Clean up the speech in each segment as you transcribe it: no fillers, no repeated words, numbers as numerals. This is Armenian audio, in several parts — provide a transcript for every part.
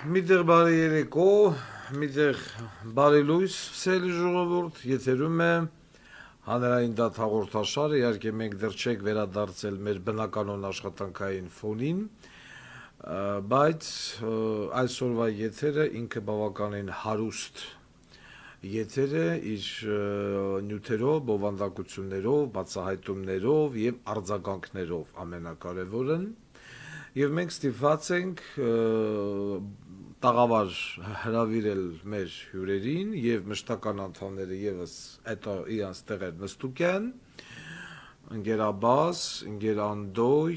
Միտեղ բարի երեկո, միտեղ բարի լույս, սելի ժողովուրդ, եթերում է հանրային դատ հաղորդաշարը, իհարկե մենք դեռ չենք վերադարձել մեր բնականոն աշխատանքային ֆոնին, բայց այսօրվա եթերը ինքը բավականին հարուստ եթեր է իր նյութերով, բովանդակություններով, բացահայտումներով և արձագանքներով ամենակարևորն և մենք ստիպված ենք տաղավար հրավիրել մեր հյուրերին և մշտական անդամները ևս հետո իրանց տեղեր նստուկ են, ընկեր Աբաս, ընկեր Անդոյ,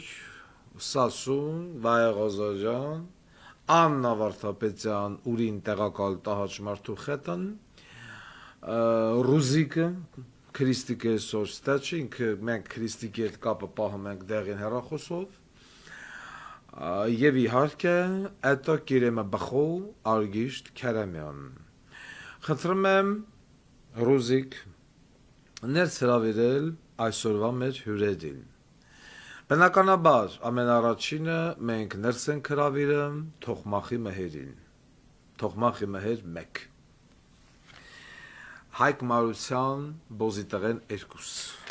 Սասուն, Վայա Ղազարյան, Աննա Վարդապետյան, ուրին տեղակալ տահաճ մարդու խետն, Ռուզիկը, Քրիստիկը սոր ստաչի, ինքը մենք Քրիստիկի հետ կապը պահում ենք դեղին հեռախոսով, և իհարկե հետո կիրեմը բխո Արգիշտ Քերամյան։ Խնդրում եմ Ռուզիկ ներս հրավիրել այսօրվա մեր հյուրերին։ Բնականաբար ամենառաջինը մենք ներս ենք հրավիրում Թոխմախի Մեհերին։ Թոխմախի Մեհեր 1 Հայկ Մարության Բոզիտեղեն 2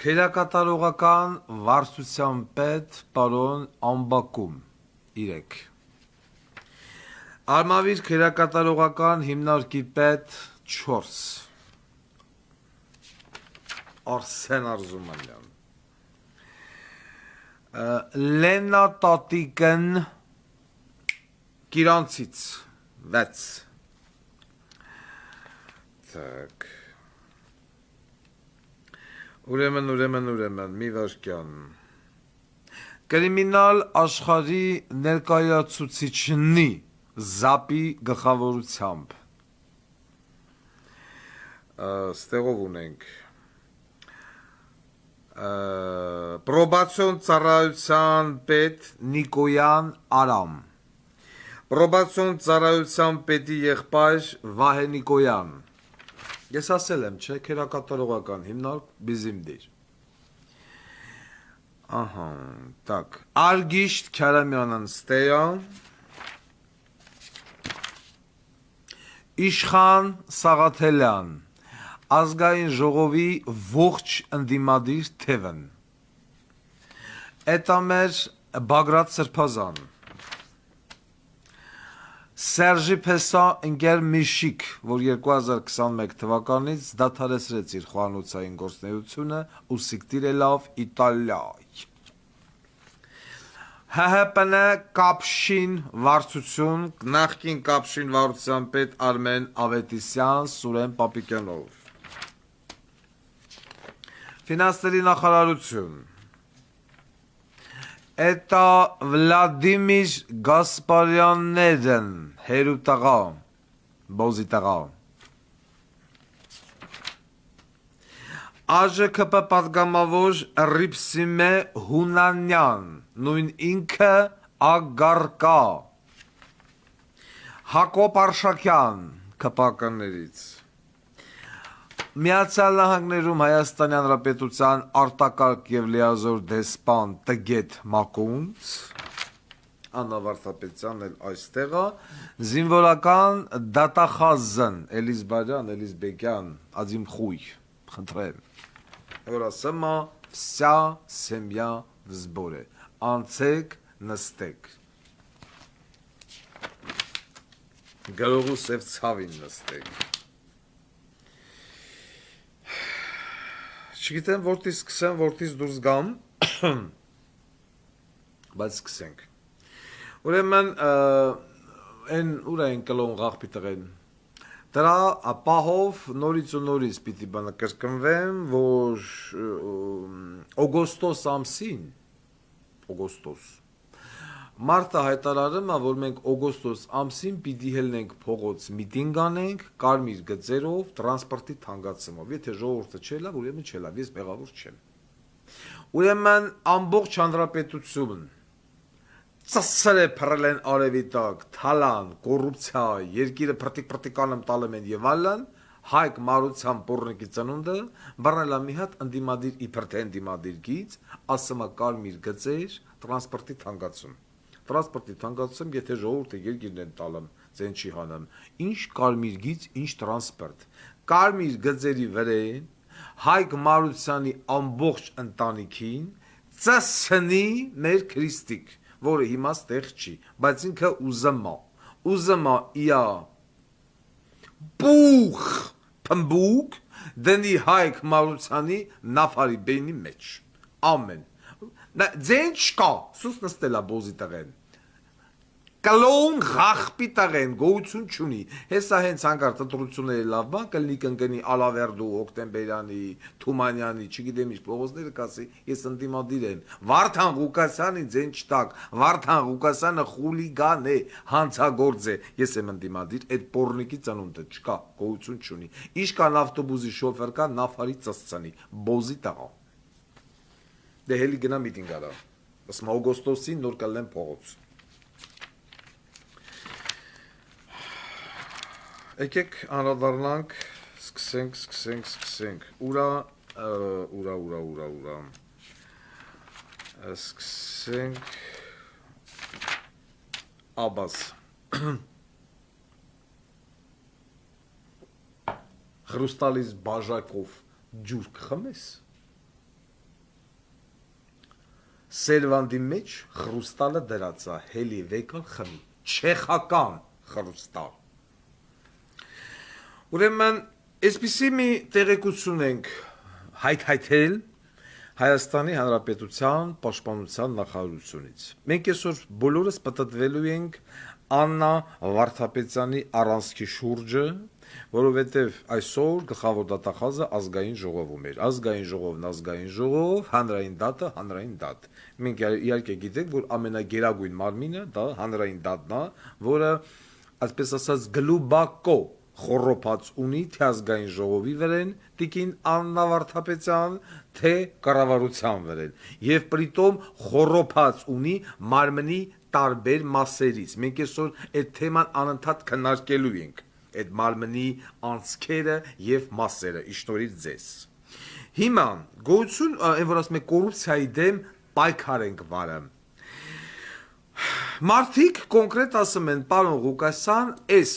Քերակատարողական վարչության պետ պարոն Ամբակում 3 Արմավիր քերակատարողական հիմնարկի պետ 4 Արսեն Արզումանյան Լենա Տատիկն Կիրանցից 6 Так Ուրեմն, մի վարքյան Կրիմինալ աշխարհի ներկայացուցիչնի ԶԱՊ-ի գլխավորությամբ Ստեղով ունենք Պրոբացիոն ծառայության պետ Նիկոյան Արամ Պրոբացիոն ծառայության պետի եղբայր Վահե Նիկոյան Ես ասել եմ, չէ, քերակատարողական հիմնարկ բիզիմդիր Так, Արգիշտ Քարամյանն ստեյա Իշխան Սաղաթելյան ազգային ժողովի ողջ ընդդիմադիր թևն Էտամեր Բագրատ Սրբազան Սերժի Փեսա ընկեր Միշիկ, որ 2021 թվականից դադարեցրեց իր խոհանոցային գործունեությունը ու սիկտիրելով Իտալիայ ՀՀՊՆ Կապշին վարչություն, նախկին Կապշին վարչության պետ Արմեն Ավետիսյան, Սուրեն Պապիկյանով Ֆինանսների նախարարություն Էտա Վլադիմիր Գասպարյաններն հերուտաղա, բոզիտաղա ԱԺԿՊ պատգամավոր Ռիփսիմե Հունանյան, նույն ինքը Ագարկա Հակոբ Արշակյան, ԿՊԱԿ-ներից Միացյալ Նահանգներում Հայաստանի Հանրապետության արտակարգ և լիազոր դեսպան Տգետ Մակունց Աննա Վարդապետյանն էլ այստեղ է զինվորական դատախազն Էլիզբարյան, Էլիզբեկյան, Ադիմ խույ, խնդրեմ որ ասեմ վսյա սեմյա в сборе անցեք նստեք գրողու սև ցավին նստեք Չգիտեմ որտից սկսեմ, որտից դուրս գամ, բայց սկսենք։ Ուրեմն, են ուր են կլոն գաղպի տղեն։ Դրա պահով նորից ու նորից պիտի բանը կրկնվեմ, որ օգոստոս ամսին, Մարտը հայտարարում է, որ մենք օգոստոս ամսին պիտի հելնենք փողոց միտինգ անենք, կարմիր գծերով, տրանսպորտի թանկացումով, եթե ժողովուրդը չելա, ուրեմն չելա, ես մեղավոր չեմ։ Ուրեմն ամբողջ հանրապետություն ծսր է փռել են արևի տակ, թալան, կոռուպցիա, երկիրը պրտիկ-պրտիկանում տալում են եւ այլն, Հայկ Մարության պորնիկի ծնունդը բռնելա մի հատ ընդդիմադիր իբր թե ընդդիմադիր գից, ասմա կարմիր գծեր տրանսպորտի թանկացում։ Տրանսպորտի թանկացում, եթե ժողովուրդը երկիրն են տալում, ձեն չի հանում, ինչ կարմիր գից, ինչ տրանսպորտ։ Կարմիր գծերի վրեն Հայկ Մարությանի ամբողջ ընտանիքին ծսնի մեր քրիստիկ, որը հիմա ստեղ չի, բայց ինքը ուզմա իա պուխ փմբուկ դնի Հայկ Մարությանի նավարի բենի մեջ, ամեն, ձեն չկա, սուս նստելա բոզի տղեն, կլոն խախպի տղեն, գոյություն չունի, հեսա հենց հանգար տրությունների լավ բան, կլնի կնկնի Ալավերդու, Օկտեմբերյանի, Թումանյանի, չգիտեմ ինչ փողոցները կասի, ես ընդդիմադիր եմ, Վարդան Ղուկասյանին ձեն չտակ, Վարդան Ղուկասյանը խուլիգան է, հանցագործ է, ես եմ ընդդիմադիր, այդ պորնիկի ծնունդը չկա, գոյություն չունի, իշքան ավտոբուսի շոֆեր կա, նավարի ծսցանի, բոզի տղա, դե հելի գնա միտինգ արա, ասում օգոստոսին նոր կլնեմ փողոց Եկեք անդրադառնանք, սկսենք, ուրա, սկսենք, Աբաս, Խրուստալիս բաժակով ջուր կխմես, Սերվանդի մեջ խրուստալը դրածա, հելի վեկալ խմի, չեխական խրուստալ, Ուրեմն, այսպիսի մի տեղեկություն ենք հայթայթել Հայաստանի Հանրապետության Պաշտպանության նախարարությունից։ Մենք այսօր բոլորս պտտվելու ենք Աննա Վարդապետյանի առանցքի շուրջը, որովհետև այսօր գլխավոր դատախազը ազգային ժողովում էր։ Ազգային ժողովն ազգային ժողով, հանրային դատը հանրային դատ։ Մենք իհարկե գիտենք, որ ամենագերագույն մարմինը դա հանրային դատն է, որը, այսպես ասած, գլուբակո խորոփած ունի թե ազգային ժողովի վրեն տիկին Աննա Վարդապետյան, թե կառավարության վրեն եւ պրիտոմ խորոփած ունի մարմնի տարբեր մասերից։ Մենք այսօր այդ թեման անընդհատ քննարկելու ենք, այդ մարմնի անցքերը եւ մասերը, իշնորհիվ ձեզ։ Հիմա գոյություն, այն որ ասում է կոռուպցիայի դեմ պայքար ենք վարում։ Մարդիկ կոնկրետ ասում են, պարոն Ղուկասյան, այս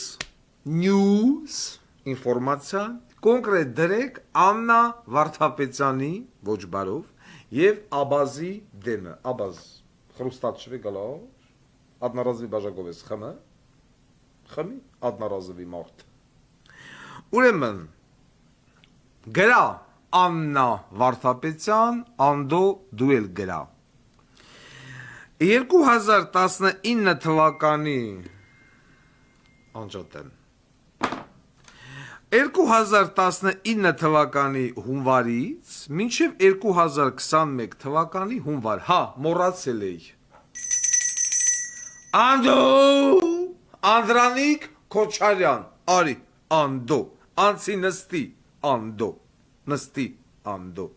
news ինֆորմացիա կոնկրետ դրեք Աննա Վարդապետյանի ոչ բարով եւ Աբազի դեմը Աբազ խրուստաչվի գալով одноразовый բաժակով ես խմի одноразовый մարդ Ուրեմն գրա Աննա Վարդապետյան անդո դու էլ գրա 2019 թվականի անջատեն 2019 թվականի հունվարից մինչև 2021 թվականի հունվար, հա, մոռացել էի։ Անդո, Անդրանիկ Քոչարյան, արի, անդո, անցի նստի, անդո, նստի, անդո,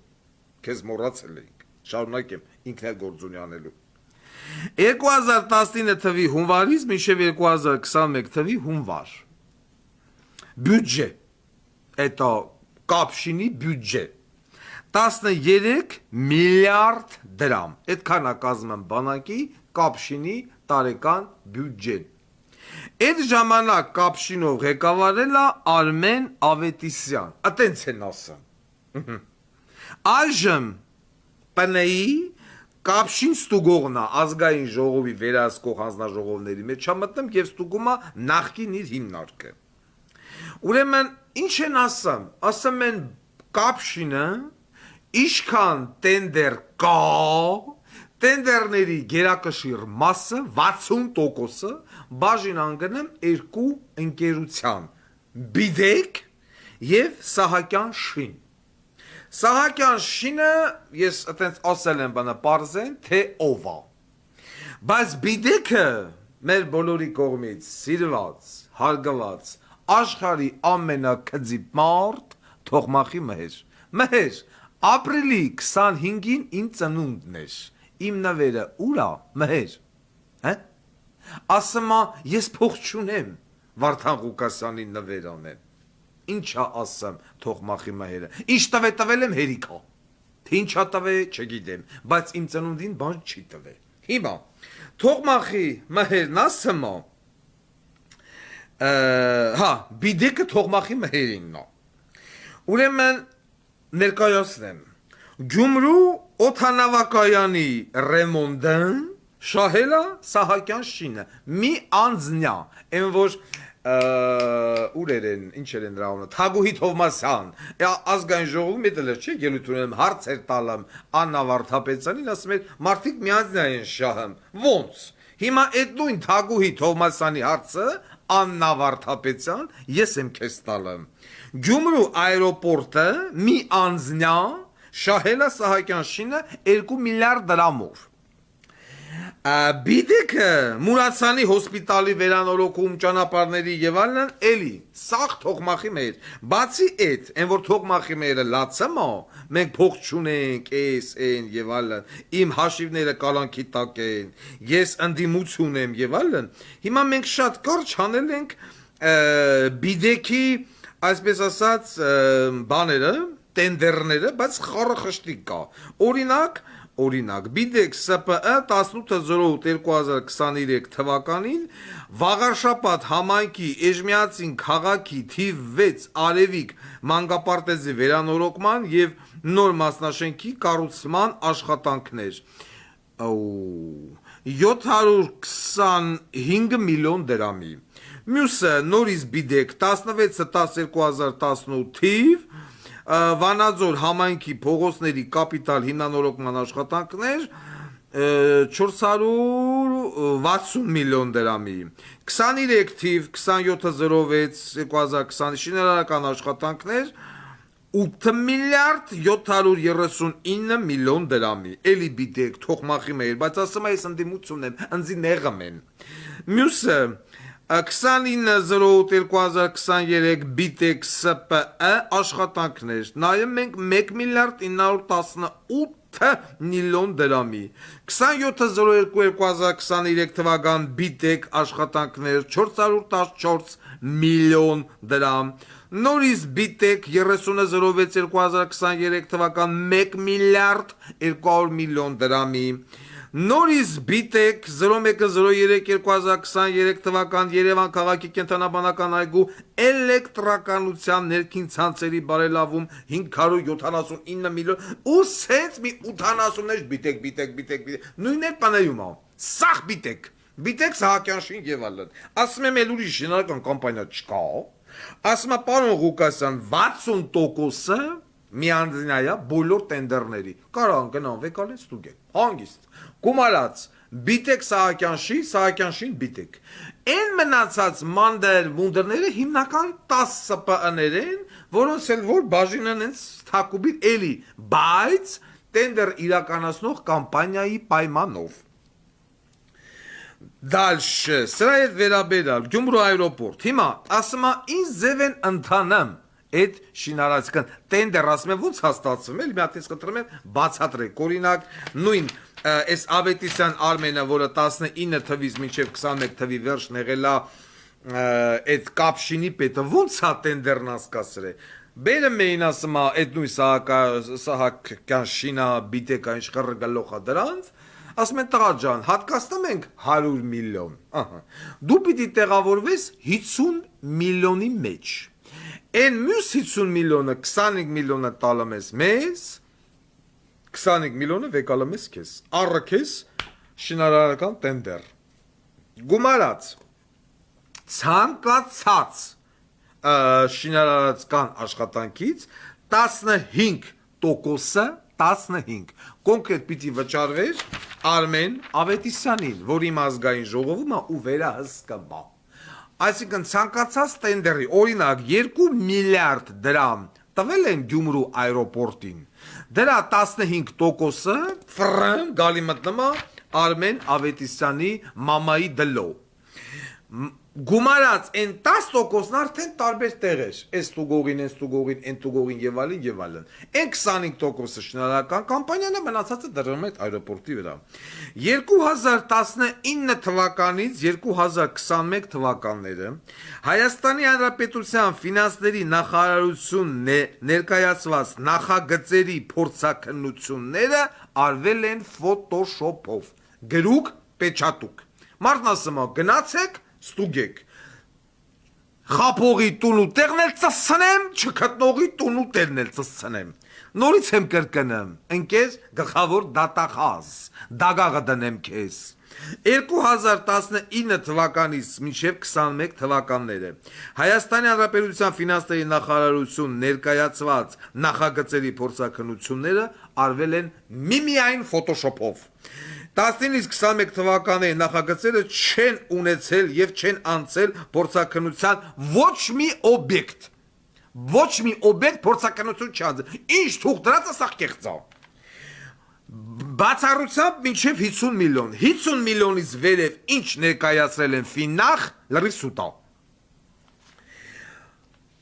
քեզ մոռացել էինք, շարունակեմ ինքնագործունի անելու։ 2019 թվի հունվարից մինչև 2021 թվի հունվար։ Բյուջե, это կապշինի բյուջե, 13 միլիարդ դրամ, այդքան է կազմում բանակի կապշինի տարեկան բյուջեն։ Այդ ժամանակ կապշինով ղեկավարել է Արմեն Ավետիսյան, ատենց են ասում։ Այժմ ՊՆ-ի կապշին ստուգողն է ազգային ժողովի վերահսկող հանձնաժողովների մեջ չմտնում եւ ստուգում է նախկին իր հիմնարկը։ Ուրեմն ինչ են ասում են կապշինը իշքան տենդեր կա, տենդերների գերակշիռ մասը 60%-ը բաժին անգնում երկու ընկերության՝ Բիդեկ եւ Սահակյան շին։ Սահակյան շինը ես այտենց ասել եմ բանը պարզեն թե ով է։ Բայց Բիդեկը մեր բոլորի կողմից սիրված, հարգված աշխարհի ամենակձիպ մարդ թողմախի մհեր ապրիլի 25-ին իմ ծնունդն էր իմ նվերը ուր է մհեր ասում է ես փող չունեմ Վարդան Ղուկասյանի նվեր անեմ ինչա ասեմ թողմախի մահերը։ Ինչ տվել եմ հերիքա։ Թե ինչա տվել չգիտեմ, բայց իմ ծնունդին բան չի տվել։ Հիմա թողմախի մահերն ասեմ, հա, բիդեկը թողմախի մահերինն է։ Ուրեմն ներկայացնեմ Գյումրու օթանավակայանի ռեմոնտն շահելա Սահակյան շինը մի անձնյա այն որ ուրերեն ինչեր են դրա անունը Թագուհի Թովմասյան ազգային ժողովում միտելեր չի ելույթ ունեմ հարցեր տալեմ Աննա Վարդապետյանին ասում էր մարդիկ մի անձնյա են շահում ոնց հիմա այդ նույն Թագուհի Թովմասյանի հարցը Աննա Վարդապետյան ես եմ քեզ տալեմ Գյումրու այրոպորտը մի անձնյա շահելա Սահակյան շինը 2 միլիարդ դրամով Բիդեկը Մուրացանի հոսպիտալի վերանորոգում ճանապարհների եւ այլն էլի սաղ թողմախի մեր բացի այդ այն որ թողմախի մերը լացմա մենք փող չունենք այն եւ այլն իմ հաշիվները կալանքի տակ են ես ընդդիմություն եմ եւ այլն հիմա մենք շատ կարճ անել ենք բիդեկի այսպես ասած բաները տենդերները բայց խառախշտի կա Օրինակ, բիդեք ՍՊԸ 18/08/2023 թվականին Վաղարշապատ համայնքի Էժմիածին քաղաքի թիվ 6 Արևիկ մանկապարտեզի վերանորոգման եւ նոր մասնաշենքի կառուցման աշխատանքներ 725 միլիոն դրամի Մյուսը նորից բիդեք 16/10/2018 թիվ Վանաձոր համայնքի փողոցների կապիտալ հիմնանորոգման աշխատանքներ 460 միլիոն դրամի 23 թիվ 27/06/2020 շինարարական աշխատանքներ 8 միլիարդ 739 միլիոն դրամի էլի բիդեք թողմախի մեր բայց ասում եմ ես ընդդիմություն եմ ընձի նեղմ են Մյուսը 29/08/2023 բիտեք ՍՊԸ աշխատանքներ նայում ենք 1 միլիարդ 918 միլիոն դրամի 27/02/2023 թվական բիտեք աշխատանքներ 414 միլիոն դրամ նորից բիտեք 30/06/2023 թվական 1 միլիարդ 200 միլիոն դրամի Նորից բիտեք 01/03/2023 թվական Երևան քաղաքի կենտրոնաբանական այգու էլեկտրականության ներքին ցանցերի բարելավում 579 միլիոն ու սենց մի 80-ներ բիտեք նույնն է բաներում սախ բիտեք Սահակյան շին եւ այլն ասում եմ էլ ուրիշ շինարարական կամպանիա չկա ասում եմ պարոն Ղուկասյան 60%-ը միանձնյա բոլոր տենդերների կարան գնան վեկալեն ստուգեն հանգիստ գումարած բիտեք Սահակյան շին բիտեք այն մնացած մունդերները հիմնական 10 ՍՊԸ-ներ են որոնց էլ որ բաժինն են թակուբի էլի բայց տենդեր իրականացնող կամպանիայի պայմանով Դալշ սրա հետ վերաբերալ Գյումրու այրոպորտ հիմա ասում եմ ինձ ձև են ընթանամ Այդ շինարարական տենդեր ասում եմ ոնց հաստատվում էլ մի հատ ես խնդրում եմ բացատրեք օրինակ նույն այս Ավետիսյան Արմենը որը 19 թվից մինչև 21 թվի վերջն եղելա այդ կապշինի պետը ոնց է տենդերն հասկացրել բերեմ էին ասում այդ նույն Սահակյան շինա բիտեկա ինչ խռը գլոխա դրանց ասում են տղա ջան հատկացնում ենք 100 միլիոն դու պիտի տեղավորվես 50 միլիոնի մեջ Այն մյուս 50 միլիոնը 25 միլիոնը տալում ես մեզ 25 միլիոնը վեկալում ես քեզ առը քեզ շինարարական տենդեր գումարած ցանկացած շինարարական աշխատանքից 15%-ը 15 կոնկրետ պիտի վճարվեր Արմեն Ավետիսյանին որ իմ ազգային ժողովում է ու վերահսկվա Այսինքն ցանկացած տենդերի օրինակ 2 միլիարդ դրամ տվել են Գյումրու այրոպորտին դրա 15%-ը ֆրեմ գալի մտնումա Արմեն Ավետիսյանի մամայի դլո գումարած այն 10%-ն արդեն տարբեր տեղեր, այս տուգողին, այն տուգողին եւ այլն եւ այլն։ Այն 25%-ը շնորհական կամպանիան է, մնացածը դրվում է այրոպորտի վրա։ 2019 թվականից 2021 թվականները Հայաստանի Հանրապետության ֆինանսների նախարարությունն ներկայացված նախագծերի փորձաքննությունները արվել են Photoshop-ով։ Գրուկ, պեչատուկ։ Մարդն ասում է, գնացեք ստուգեք խափողի տունու տեղն էլ ծսցնեմ, չգտնողի տունու տեղն էլ ծսցնեմ։ Նորից եմ կրկնում, ընկեր գլխավոր դատախազ, դագաղը դնեմ քեզ։ 2019 թվականից մինչև 21 թվականները Հայաստանի Հանրապետության ֆինանսների նախարարություն ներկայացված նախագծերի փորձաքննությունները արվել են միմիայն Photoshop-ով։ 19-ից 21 թվականների նախագծերը չեն ունեցել եւ չեն անցել փորձաքննության ոչ մի օբյեկտ փորձաքննություն չանցել։ Ինչ թուղթ դրածը սա կեղծա։ Բացառությամբ մինչև 50 միլիոն 50 միլիոնից վերև ինչ ներկայացրել են ֆիննախ լրի սուտա։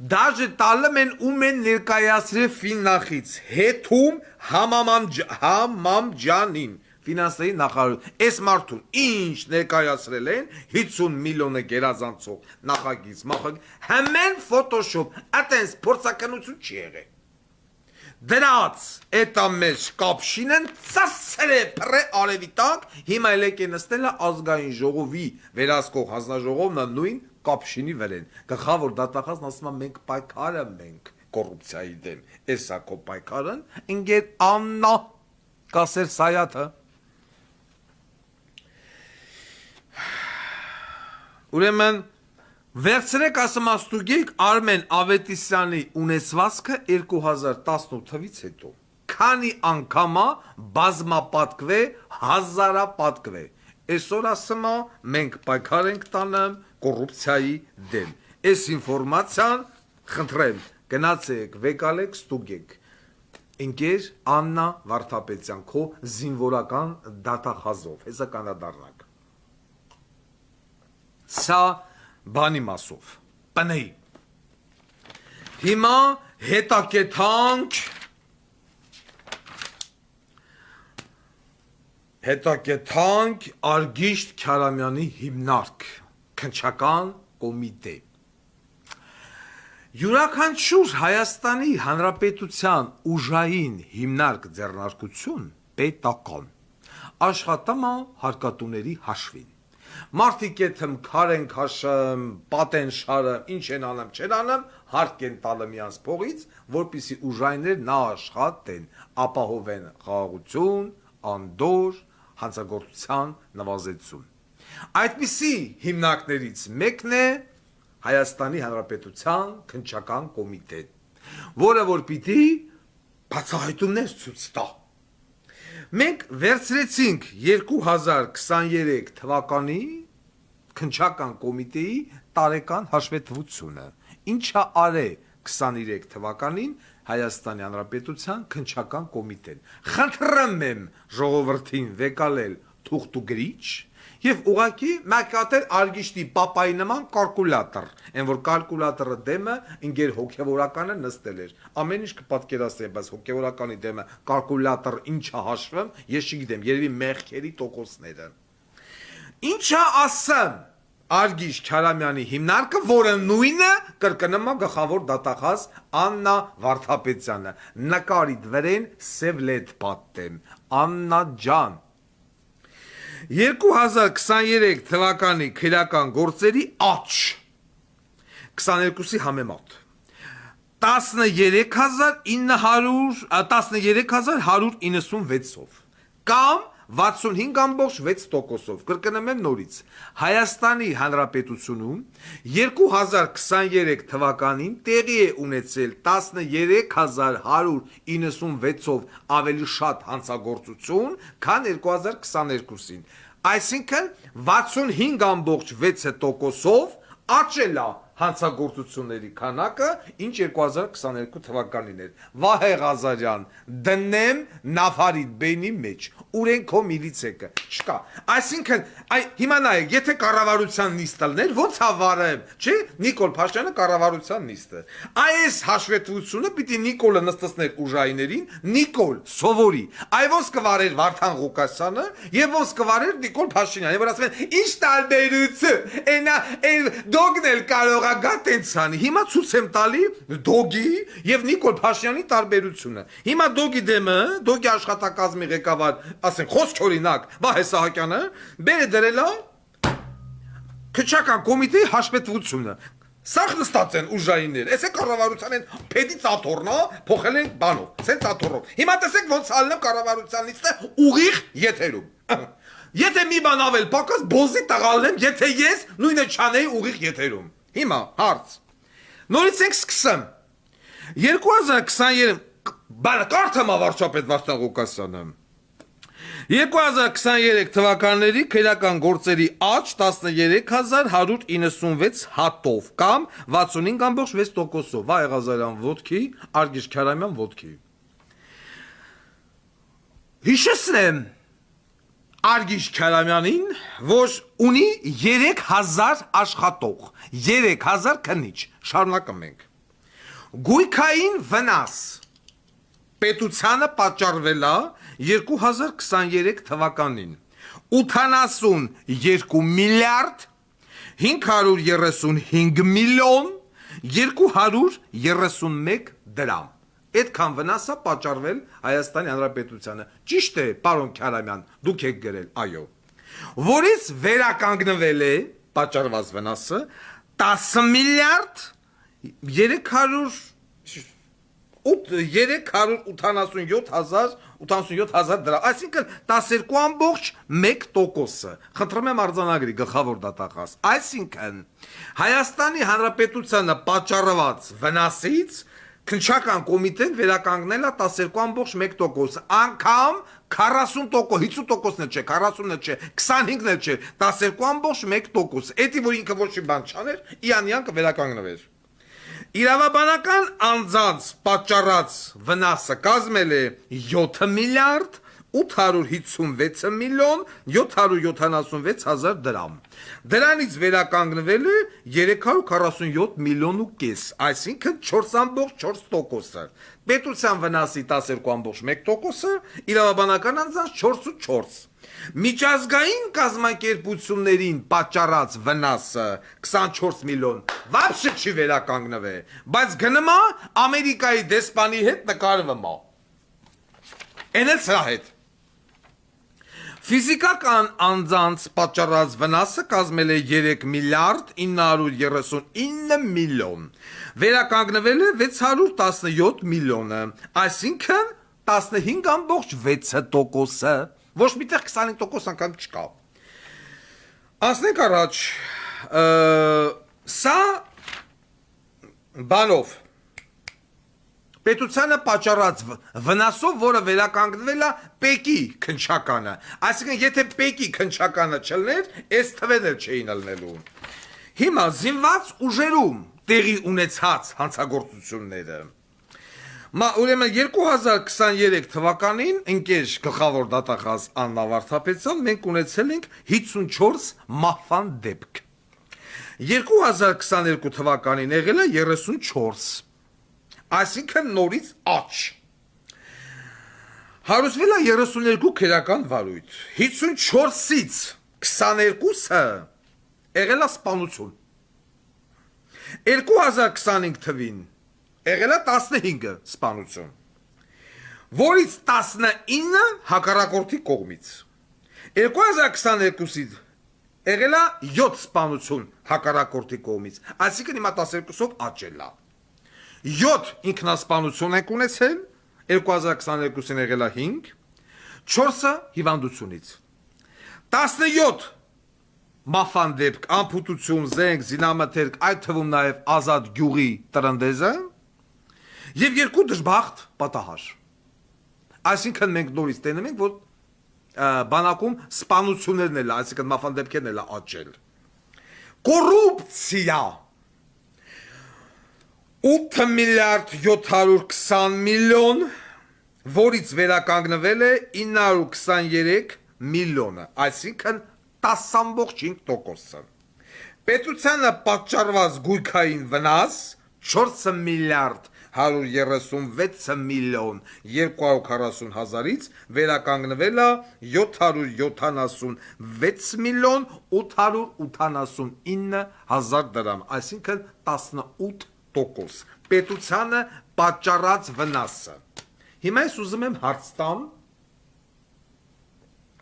Դաժե տալում են ում են ներկայացրել ֆիննախից հետում համամջանին ֆինանսների նախարարություն այս մարդուն ինչ ներկայացրել են 50 միլիոնը գերազանցող նախագիծ հմեն Photoshop այտենց փորձաքննություն չի եղել դրած էտա մեջ կապշինեն ծասցրե պրե արևի տակ հիմա ելեք է նստելը ազգային ժողովի վերահսկող հանձնաժողովն նույն կապշինի վրեն գլխավոր դատախազն ասում է մենք պայքարը մենք կոռուպցիայի դեմ էսա քո պայքարն ընկեր Աննա Կասեր Սայաթը Ուրեմն վերցրեք ասմաստուգիկ Արմեն Ավետիսյանի ունեցվածքը 2018 թվից հետո քանի անգամա բազմապատկվե հազարապատկվե այսօր ասում է մենք պայքար ենք տանում կոռուպցիայի դեմ այս ինֆորմացիան խնդրեմ գնացեք վեկալեք ստուգեք ընկեր Աննա Վարդապետյան քո զինվորական դատախազով հեսա կանադառնակ Սա բանի մասով, պնեի, հիմա հետակեթանք Արգիշտ Քյարամյանի հիմնարկ, քնչական կոմիտե, յուրաքանչյուր Հայաստանի Հանրապետության ուժային հիմնարկ ձեռնարկություն պետական, աշխատում է հարկատուների հաշվին, Մարդիկ եթեմ քար են քաշում, պատ են շարում, ինչ են անում, չեն անում, հարկ են տալը միանց փողից, որպիսի ուժայիններ նա աշխատեն, ապահովեն խաղաղություն, անդոր, հանցագործության նվազեցում։ Այդպիսի հիմնարկներից մեկն է Հայաստանի Հանրապետության քննչական կոմիտեն, որը որ պիտի բացահայտումներ ցույց տա։ Մենք վերցրեցինք 2023 թվականի քննչական կոմիտեի տարեկան հաշվետվությունը, ինչա արե 23 թվականին Հայաստանի Հանրապետության քննչական կոմիտեն։ Խնդրում եմ ժողովրդին վեկալել թուղթ ու գրիչ եւ ուղակի մակատել Արգիշտի պապայի նման կալկուլատոր, այն որ կալկուլատորը դեմը ինգեր հոգեվորականը նստել էր։ Ամեն ինչ կպատկերացնեմ, բայց հոգեվորականի դեմը կալկուլատոր ինչա հաշվում, ես չգիտեմ, երևի մեղքերի տոկոսները։ Ինչա ասեմ Արգիշտ Քյարամյանի հիմնարկը, որը նույնը կրկնում է գլխավոր դատախազ Աննա Վարդապետյանը։ Նկարիդ վրեն սև լեդ պատտեմ, Աննա ջան 2023 թվականի քրեական գործերի աճ 22-ի համեմատ 13196-ով կամ 65.6%-ով կրկնում եմ նորից Հայաստանի Հանրապետությունում 2023 թվականին տեղի է ունեցել 13196-ով ավելի շատ հանցագործություն, քան 2022-ին, այսինքն 65.6%-ով աճել է հանցագործությունների քանակը, ինչ 2022 թվականին էր։ Վահե Ղազարյան, դնեմ Նավարիդ բենի մեջ, ուրեն քո միլիցեկը չկա այսինքն հիմա նայեք եթե կառավարության նիստալներ ոնց հավարեմ չէ Նիկոլ Փաշինյանը կառավարության նիստը այս հաշվետվությունը պիտի Նիկոլը նստեցներ ուժայիներին Նիկոլ սովորի այ ոնց կվարեր Վարդան Ղուկասյանը եւ ոնց կվարեր Նիկոլ Փաշինյանը որ ասում են ինչ տարբերություն այն դոգնել կարողա գա տենցանի հիմա ցույց եմ տալի դոգի եւ Նիկոլ Փաշինյանի տարբերությունը հիմա դոգի դեմը դոգի աշխատակազմի ղեկավար ասենք խոսք օրինակ Վահե Սահակյանը բերը դրելա քչական կոմիտեի հաշվետվությունը Սաղ նստած են ուժայիններ, ես է կառավարության են պեդի ծաթորնա, փոխել են բանով, սեն ծաթորով։ Հիմա տեսեք ոնց ալնեմ կառավարության նիստը ուղիղ եթերում։ Եթե մի բան ավել պակաս բոզի տղալնեմ, եթե ես նույնը չանեի ուղիղ եթերում։ Հիմա հարց։ Նորից ենք սկսեմ։ 2023 բանը կարդամ ավարչապետ Վարդան Ղուկասյանը։ 2023 թվականների քերական գործերի աճ 13196 հատով կամ 65.6%-ով Վահե Ղազարյան ոտքի, Արգիշ Քարամյան ոտքի։ Հիշեցնեմ Արգիշ Քարամյանին, որ ունի 3000 աշխատող, 3000 քննիչ, շարունակում ենք։ Գույքային վնաս պետությանը պատճառվել է 2023 թվականին 82 միլիարդ 535 միլիոն 231 դրամ այդքան վնասը պատճառվել Հայաստանի Հանրապետությանը ճիշտ է պարոն Քարամյան դուք եք գրել այո որից վերականգնվել է պատճառված վնասը 10 միլիարդ 387,000 դրամ, այսինքն 12.1%-ը, խնդրում եմ արձանագրի գլխավոր դատախազ, այսինքն Հայաստանի Հանրապետությանը պատճառված վնասից քննչական կոմիտեն վերականգնել է 12.1%, անգամ 40%, 50%-ն չէ, 40-ն չէ, 25-ն չէ, 12.1%, էդի որ ինքը ոչ մի բան չաներ, իանյան կվերականգնվեր։ Իրավաբանական անձանց պատճառած վնասը կազմել է 7 միլիարդ 856 միլիոն 776 հազար դրամ։ Դրանից վերականգնվել է 347 միլիոն ու կես, այսինքն 4.4%-ը։ Պետության վնասի 12.1%-ը, իրավաբանական անձանց 4.4%։ Միջազգային կազմակերպություններին պատճառած վնասը 24 միլիոն վաբշե չի վերականգնվե, բայց գնումա Ամերիկայի դեսպանի հետ նկարվում է։ Էն էլ սրա հետ։ Ֆիզիկական անձանց պատճառած վնասը կազմել է 3 միլիարդ 939 միլիոն, վերականգնվել է 617 միլիոնը, այսինքն 15.6%-ը, ոչ միտեղ 25% անգամ չկա։ Անցնենք առաջ, սա բանով, պետությանը պատճառած վնասով, որը վերականգնվել է պեկի քննչականը, այսինքն եթե պեկի քննչականը չլներ, այս թվերն էլ չէին ելնելու։ Հիմա զինված ուժերում տեղի ունեցած հանցագործությունները Ուրեմն 2023 թվականին ընկեր գլխավոր դատախազ Աննա Վարդապետյան մենք ունեցել ենք 54 մահվան դեպք 2022 թվականին եղել է 34 այսինքն նորից աճ հարուցվել է 32 քերական վարույթ 54-ից 22-ը եղել է սպանություն 2025 թվին եղել է 15 սպանություն, որից 19 հակառակորդի կողմից, 2022-ից եղել է 7 սպանություն հակառակորդի կողմից, այսինքն հիմա 12-ով աճել է, 7 ինքնասպանություն ենք ունեցել, 2022-ին եղել է 5, 4-ը հիվանդությունից, 17 մահվան դեպք, անփութություն, զենք, զինամթերք, այդ թվում նաև ազատ գյուղի տրնդեզը, Եվ 2 դժբախտ պատահար։ Այսինքն մենք նորից տենում ենք, որ բանակում սպանություններն էլ, այսինքն մահվան դեպքերն էլ աճել։ Կոռուպցիա 8 միլիարդ 720 միլիոն որից վերականգնվել է 923 միլիոնը, այսինքն 10.5%-ը։ Պետությանը պատճառված գույքային վնաս 4 միլիարդ 136 միլիոն 240 հազարից վերականգնվել է 776 միլիոն 889 հազար դրամ, այսինքն 18%։ Պետությանը պատճառած վնասը։ Հիմա ես ուզում եմ հարց տամ,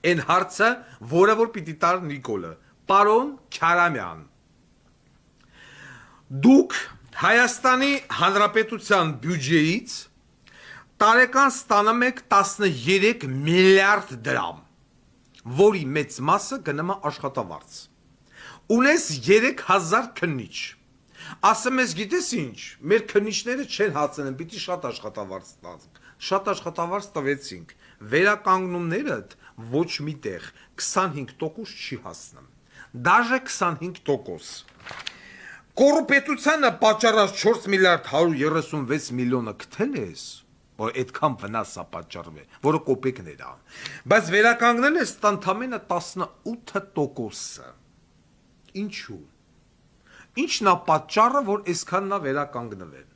այն հարցը, որը որ պիտի տար Նիկոլը, պարոն Քարամյան, դուք Հայաստանի Հանրապետության բյուջեից տարեկան ստանում եք 13 միլիարդ դրամ, որի մեծ մասը գնում է աշխատավարձ։ Ունես 3000 քննիչ։ Ասում ես, գիտես ինչ, մեր քննիչները չեն հացնում, պիտի շատ աշխատավարձ տանք։ Շատ աշխատավարձ տվեցինք։ Վերականգնումներդ ոչ միտեղ 25% չի հասնում։ Դաժե 25%։ Կոռուպցիանը պատճառած 4 միլիարդ 136 միլիոնը գտել ես, որ այդքան վնաս է պատճառվել, որը կոպեկներ է, բայց վերականգնել ես ընդամենը 18%-ը։ Ինչու՞։ Ինչն է պատճառը, որ այսքանն է վերականգնվել։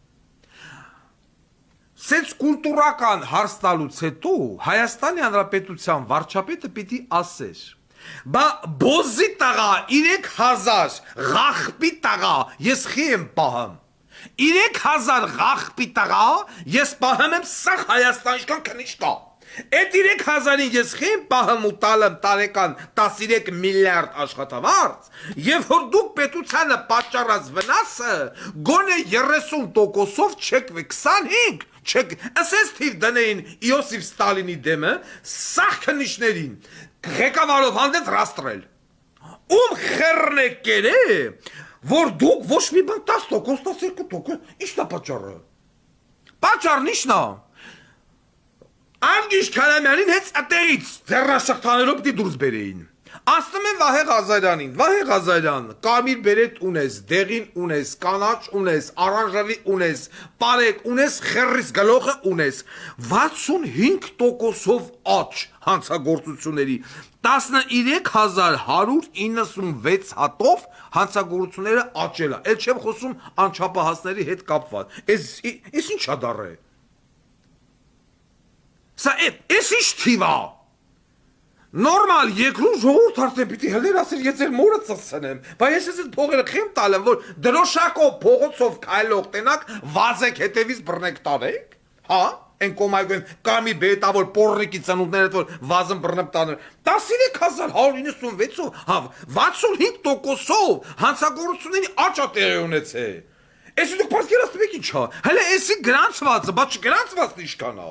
Սենց կուլտուրական հարց տալուց հետո Հայաստանի Հանրապետության վարչապետը պիտի ասեր. Բա բոզի տղա 3000 ղախպի տղա ես խի եմ պահում 3000 ղախպի տղա ես պահում եմ սա Հայաստան ինչքան քնիչ կա այդ 3000-ին ես խի եմ պահում ու տալեմ տարեկան 13 միլիարդ աշխատավարձ եւ որ դուք պետությանը պատճառած վնասը գոնե 30%-ով չեք 25 չեք ասես թիվ դնեին Իոսիֆ Ստալինի դեմը սա քնիչներին Ղեկավարով հանդես ռաստրել։ Ում խեռն է կերը, որ դուք ոչ մի բան 10%, 12%, ի՞նչն է պատճառը։ Պատճառն ի՞նչն է։ Անգիշ Քարամյանին հետ ատերից ձեռնաշղթաներով պիտի դուրս բերեին։ Ասում են Վահե Ղազարյանին, Վահե Ղազարյան, կարմիր բերետ ունես, դեղին ունես, կանաչ ունես, արանժավի ունես, պարեկ ունես, խեռիս գլոխը ունես, 65%-ով աճ հանցագործությունների, 13196 հատով հանցագործությունները աճել է, էլ չեմ խոսում անչափահասների հետ կապված, ես ինչ ադար է, սա ես ինչ թիվ է, Նորմալ երկրում ժողովուրդ արդեն պիտի հլեր ասել ես ձեր մորը ծծցնեմ, բայց ես այդ փողերը խեմ տալեմ, որ դրոշակով փողոցով քայլող տենակ վազեք հետևից բռնեք տարեք, հա, այն կոմայգոն կամի բետավոր պորնիկի ծնունդները որ վազն բռնեմ տաներ, 13196-ով, հա, 65%-ով հանցագործությունների աճ է տեղի ունեցել։ Էսի դուք պատկերացնում եք ինչ է, հələ էսի գրանցվածը, բայց չգրանցվածն ինչքան է։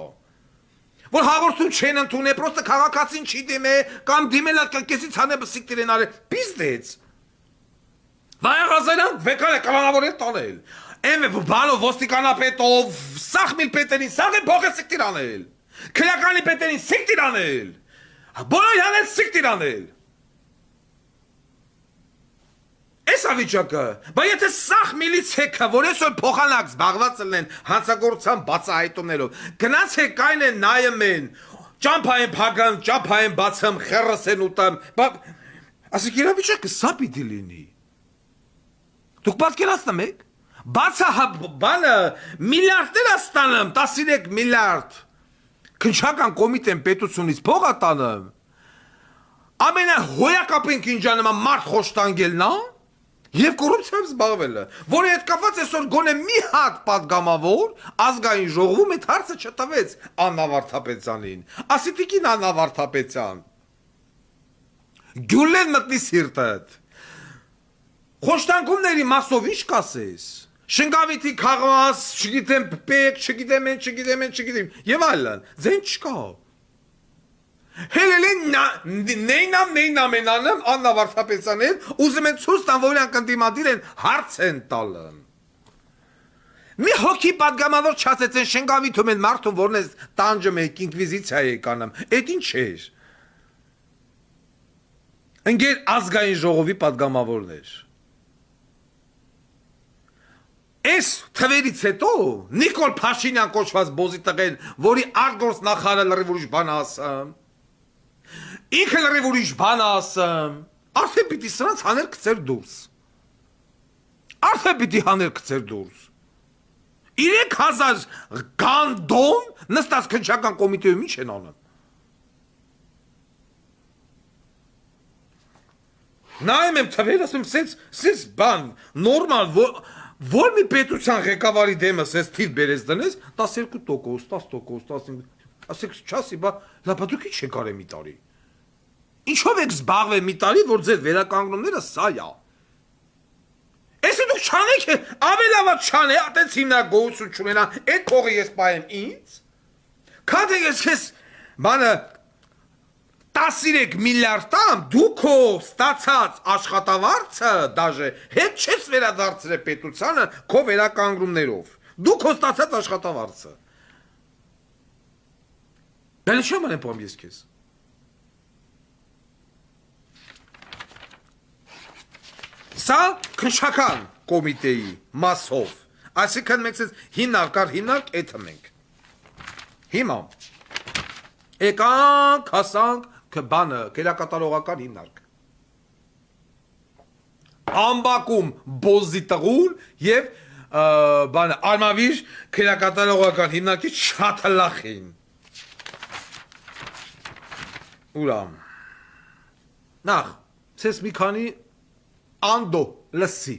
Որ հաղորդում չեն ընդունել, պրոստը քաղաքացին չի դիմե, կամ դիմել է կեսից հանե բսիկ տիրեն արել, պիզդեց։ Վայ Ղազարյան վեկան է կլանավորել տանել, եմ բանով ոստիկանապետով, սաղ միլ պետերին, սաղ է բող է սիկ տիր անել, քրյականի պետերին սիկ տիր անել, բոլոր հանել սիկ տիր անել։ Այս ավիճակը, բայց եթե սաղ միլիցեքը, որ այսօր փոխանակ զբաղված լինեն հանցագործության բացահայտումներով, գնացեք այն են նայում են, ճամփային փագան, ճամփային բացում, խեռս են ուտում, ասեք իրավիճակը սա պիտի լինի։ Դուք պատկերացնում եք, բացա բանը միլիարդներ է ստանում, 13 միլիարդ, քնչական կոմիտեն պետությունից փող է տանում, ամենահոյակապին կինջանում մարդ խոշտանգելն է, Եվ կոռուպցիայով զբաղվելը, որի հետ կապված այսօր գոնե մի հատ պատգամավոր ազգային ժողովում այդ հարցը չտվեց Աննա Վարդապետյանին, ասի տիկին Աննա Վարդապետյան, գյուլեն մտնի սիրտդ, խոշտանգումների մասով ինչ կասես, շնգավիթի քաղաս, չգիտեմ պեք, չգիտեմ, և այլն, ձեն չկա, Հելելեն նեյնամ են անում Աննա Վարդապետյանին, ուզում են ցույց տան, որ իրանք ընդդիմադիր են հարց են տալը։ Մի հոգի պատգամավոր չասեցեն շնգավիթում են մարդուն, որն է տանջում եք ինկվիզիցիա եք անում, այդ ինչ էր։ Ընկեր ազգային ժողովի պատգամավորներ։ Այս թվերից հետո Նիկոլ Փաշինյան կոչված բոզի տղեն, որի արտգործ նախարարը լրիվ ուրիշ բան ասում, ինքը լրիվ ուրիշ բան ասում, արդեն պիտի սրանց հաներ գցեր դուրս։ Արդեն պիտի հաներ գցեր դուրս։ 3000 գանդոն նստած քննչական կոմիտեում ինչ են անում։ Նայում եմ թվերը, ասում սենց բան, նորմալ, որ մի պետության ղեկավարի դեմը սենց թիվ բերես դնես, 12%, 10%, 15%, ասեք չասի, լապա դուք ինչ եք արել մի տարի։ Ինչով եք զբաղվել մի տարի, որ ձեր վերականգնումները սա է։ Էսի դուք չանեք, ավելավատ չան է, ատենց հիմնակ գողություն չունենա, այդ փողը ես պայեմ ինձ, քանթե ես քեզ բանը 13 միլիարդ տամ, դու քո ստացած աշխատավարձը դաժե հետ չես վերադարձրել պետությանը քո վերականգնումներով, դու քո ստացած աշխատավարձը։ Բել չեմ անեմ պոմ ես քեզ։ Սա քննչական կոմիտեի մասով, այսինքն մենք հիմնարկ էթը մենք։ Հիմա եկանք, հասանք բանը, կերակատարողական հիմնարկ։ Ամբակում բոզի տղուն և բանը արմավիր կերակատարողական հիմնարկի չաթլախին։ Ուրամ, նախ, սես մի քանի անդո լսի,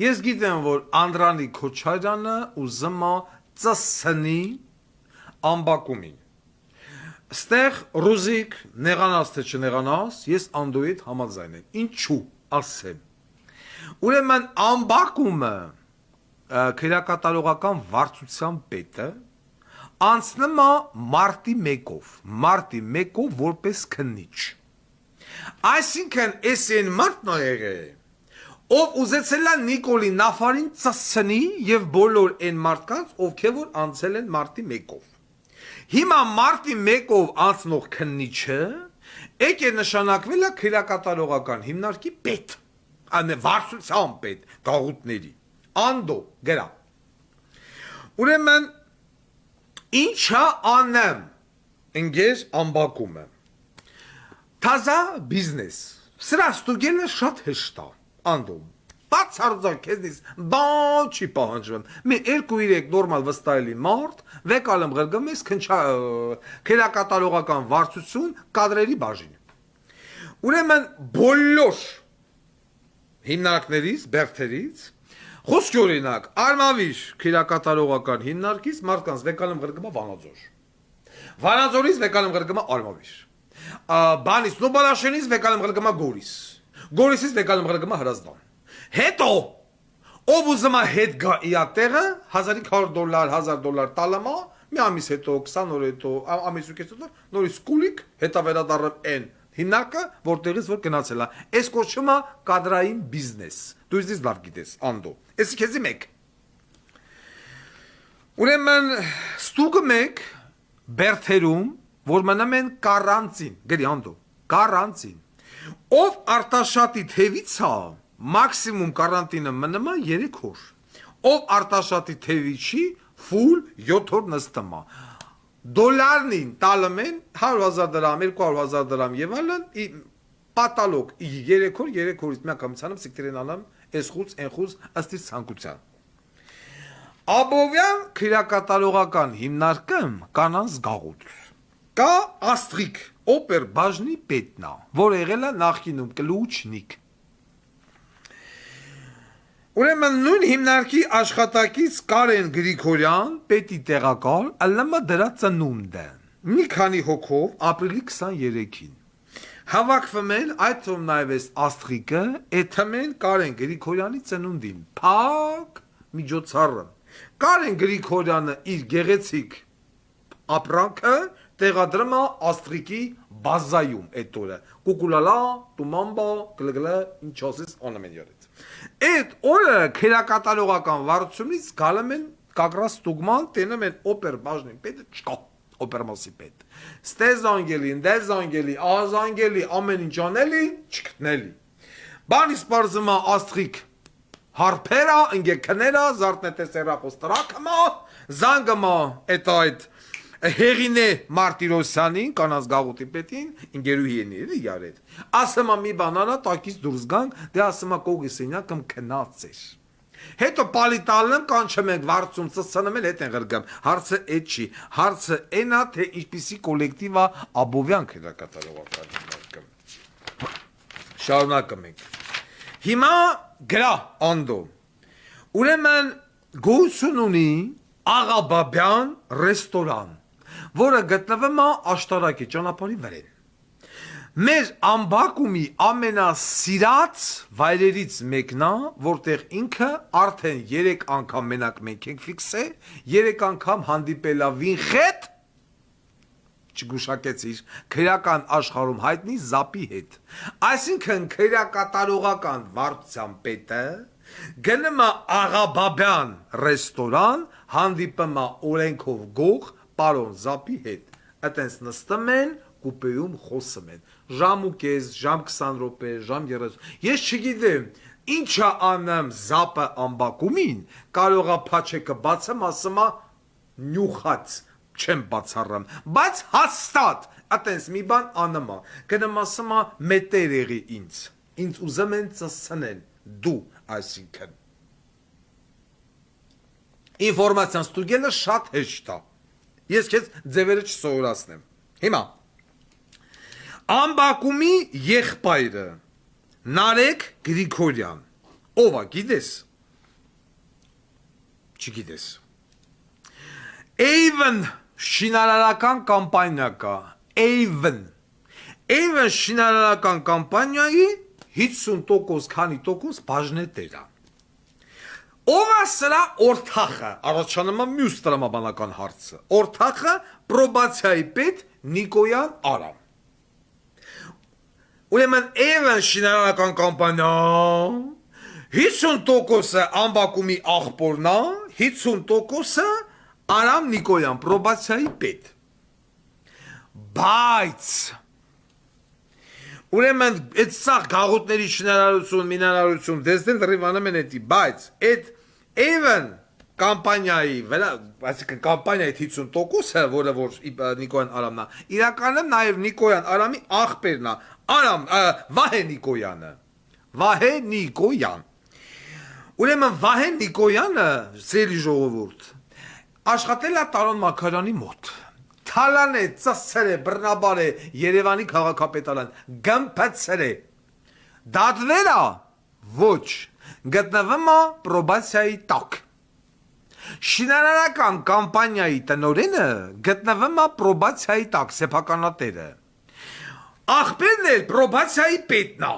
ես գիտեմ, որ Անդրանիկ Քոչարյանը ուզում է ծսնի ամբակումին, ստեղ ռուզիկ նեղանաս թե չնեղանաս, ես անդոյի հետ համաձայն եմ, ինչու ասեմ, ուրեմն ամբակումը քերակատարողական վարչության պետը անցնում է մարտի 1-ով որպես քննիչ, այսինքն ես են մարդն է եղել, ով ուզեցել է Նիկոլի Նաֆարին ծսնի և բոլոր են մարդկանց, ովքեր որ անցել են մարտի 1-ով։ Հիմա մարտի 1-ով անցնող քննիչը եք է նշանակվել է քերակատարողական հիմնարկի պետ, վարչության պետ, գաղութների, անդո, գրա։ Ուրեմն, ինչա անեմ, ընգեր ամբակումը, թազա բիզնես, սրա ստուգելը շատ հեշտ է, անդոմ, բացարձակ քեզնից բան չի պահանջվում, մի 2-3 նորմալ վստահելի մարդ, վեկալում ղրգում ես քերակատարողական վարչություն կադրերի բաժին։ Ուրեմն բոլոր հիմնարկներից, բերդերից, խոսքի օրինակ, արմավիր քերակատարողական հիմնարկից մարդկանց վեկալում ղրգում է Վանաձոր, Վանաձորից վեկալում ղրգում է արմավիր, բանից Նոբալաշենից վեկալում ղրգում է Գորիս, Գորիսից վեկալում ղրգում է Հրազդան, հետո, ով ուզում է հետ գա իա տեղը, $1500, $1000 տալամա, մի ամիս հետո, 20 օր հետո, ամիս ու կես հետո, նորից կուլիկ, հետա վերադառնում են հիմնարկը, որտեղից որ գնացել է, այս կոչվում է կադրային բիզնես, դու ինձ լավ գիտես, անդո, էսի քեզի մեկ։ Ուրեմն, ստուգը մեկ, բերդերում, որ մնում են կարանցին, գրի անդո, կարանցին, ով արտաշատի թևից է, մաքսիմում կարանտինը մնում է 3 օր, ով արտաշատի թևիչի ֆուլ 7 օր նստում է, դոլարնին տալում են 100,000 դրամ, 200,000 դրամ և ալն, պատալոգ 3 օր, 3 օրից միակամցանում սիկտերեն ալում, ես խուց, են խուց, ըստից ցանկության։ Աբովյան քերակատարողական հիմնարկում կանանց գաղութ, կա Աստրիկ, օպեր բաժնի պետն է, որ եղել է նախկինում կլուչնիկ։ Ուրեմն նույն հիմնարկի աշխատակից Կարեն Գրիգորյան, պետի տեղակալ, ըլլմը դրա ծնունդը, մի քանի հոգով ապրիլի 23-ին։ Հավաքվում են, այդ թվում նաև ես Աստրիկը, էթում են Կարեն Գրիգորյանի ծնունդին, փակ միջոցառը։ Կարեն Գրիգորյանը իր գեղեցիկ ապրանքը տեղադրում է Աստրիկի բազայում այդ օրը, կուկուլալա, տումամբա, գլգլա, ինչ ասես անում են յորից։ Այդ օրը քերակատարողական վարչությունից գալում են կակրաս ստուգման, տենում են օպեր բաժնին պետը չկա, օպեր մասի պետ։ Ստեզ անգելի, դեզ անգելի, ահազ անգելի, ամեն ինչ անելի, չգտնելի։ Բանից պարզում է Աստրիկ Հարփերա, ինգե քներա, զարտնետե սերախոս տրակմա, զանգմա, այդ հեղինե Մարտիրոսյանին, կանաս գաղութի պետին, ինգերուհի են իրար։ Ասմա մի բանանա տակից դուրս գանք, դե ասմա կողիսենյա կամ քնած էր։ Հետո պալիտալն կանչեմ ենք վարձում ծծանում էլ հետ են գրգամ։ Հարցը այդ չի, հարցը այնա թե ինչպիսի կոլեկտիվա Աբովյան քրակատարողական։ Շարունակում ենք։ Հիմա գրա անդո։ Ուրեմն գոյություն ունի Աղաբաբյան ռեստորան, որը գտնվում է Աշտարակի ճանապարհի վրան։ Մեր ամբակումի ամենասիրած վայրերից մեկն է, որտեղ ինքը արդեն 3 անգամ մենակ մենք ենք ֆիքսել, 3 անգամ հանդիպել է վինխետ, չգուշակեցիր, քրեական աշխարհում հայտնի զապի հետ։ Այսինքն քրեակատարողական վարչության պետը գնում է Աղաբաբյան ռեստորան, հանդիպում է օրենքով գող պարոն զապի հետ։ Այտենց նստում են կուպեում խոսում են, ժամ ու կես, ժամ 20 րոպե, ժամ 30, ես չգիտեմ, ինչա անեմ զապը ամբակումին, կարողա փաչեկը բացեմ, ասում է նյուխած, չեմ բացառում, բայց հաստատ, այտենց մի բան անեմ, գնում ասում է մետեր եղի ինձ ուզում են ծսցնել, դու, այսինքն, ինվորմացիան ստուգելը շատ հեշտ է, ես քեզ ձևերը չսովորացնեմ, հիմա, Ամբակումի եղբայրը Նարեկ Գրիգորյան, ով է, գիտես, չգիտես, Avon շինարարական կամպանիա կա, Avon շինարարական կամպանիայի 50% քանի տոկոս բաժնետեր է, ով է սրա օրթախը, առաջանում է մյուս տրամաբանական հարցը, օրթախը պրոբացիայի պետ Նիկոյան Արամ, Ուրեմն Avon շինարարական կամպանիա 50%-ը ամբակումի աղբորն է, 50%-ը Արամ Նիկոյան պրոբացիայի պետ։ Բայց ուրեմն այդ սաղ գաղութների շինարարություն, մինարարություն դեսնել դրիվանում են էդի, բայց այդ Avon կամպանիայի վրա, այսինքն կամպանիայի 50%-ը, որը որ Նիկոյան Արամն է, իրականում նաև Նիկոյան Արամի աղբերն է, Վահե Նիկոյանը, Վահե Նիկոյան, ուրեմն Վահե Նիկոյանը, սերի ժողովուրդ, աշխատել է Տարոն Մակարյանի մոտ, թալան է, ծսցեր է, բռնաբար է, Երևանի քաղաքապետարան, գմպեցեր է, դատվեր է, ոչ, գտնվում է պրոբացիայի տակ, շինարարական կամպանիայի տնօրենը գտնվում է պրոբացիայի տակ, սեփականատերը, աղբերն էլ պրոբացիայի պետն է,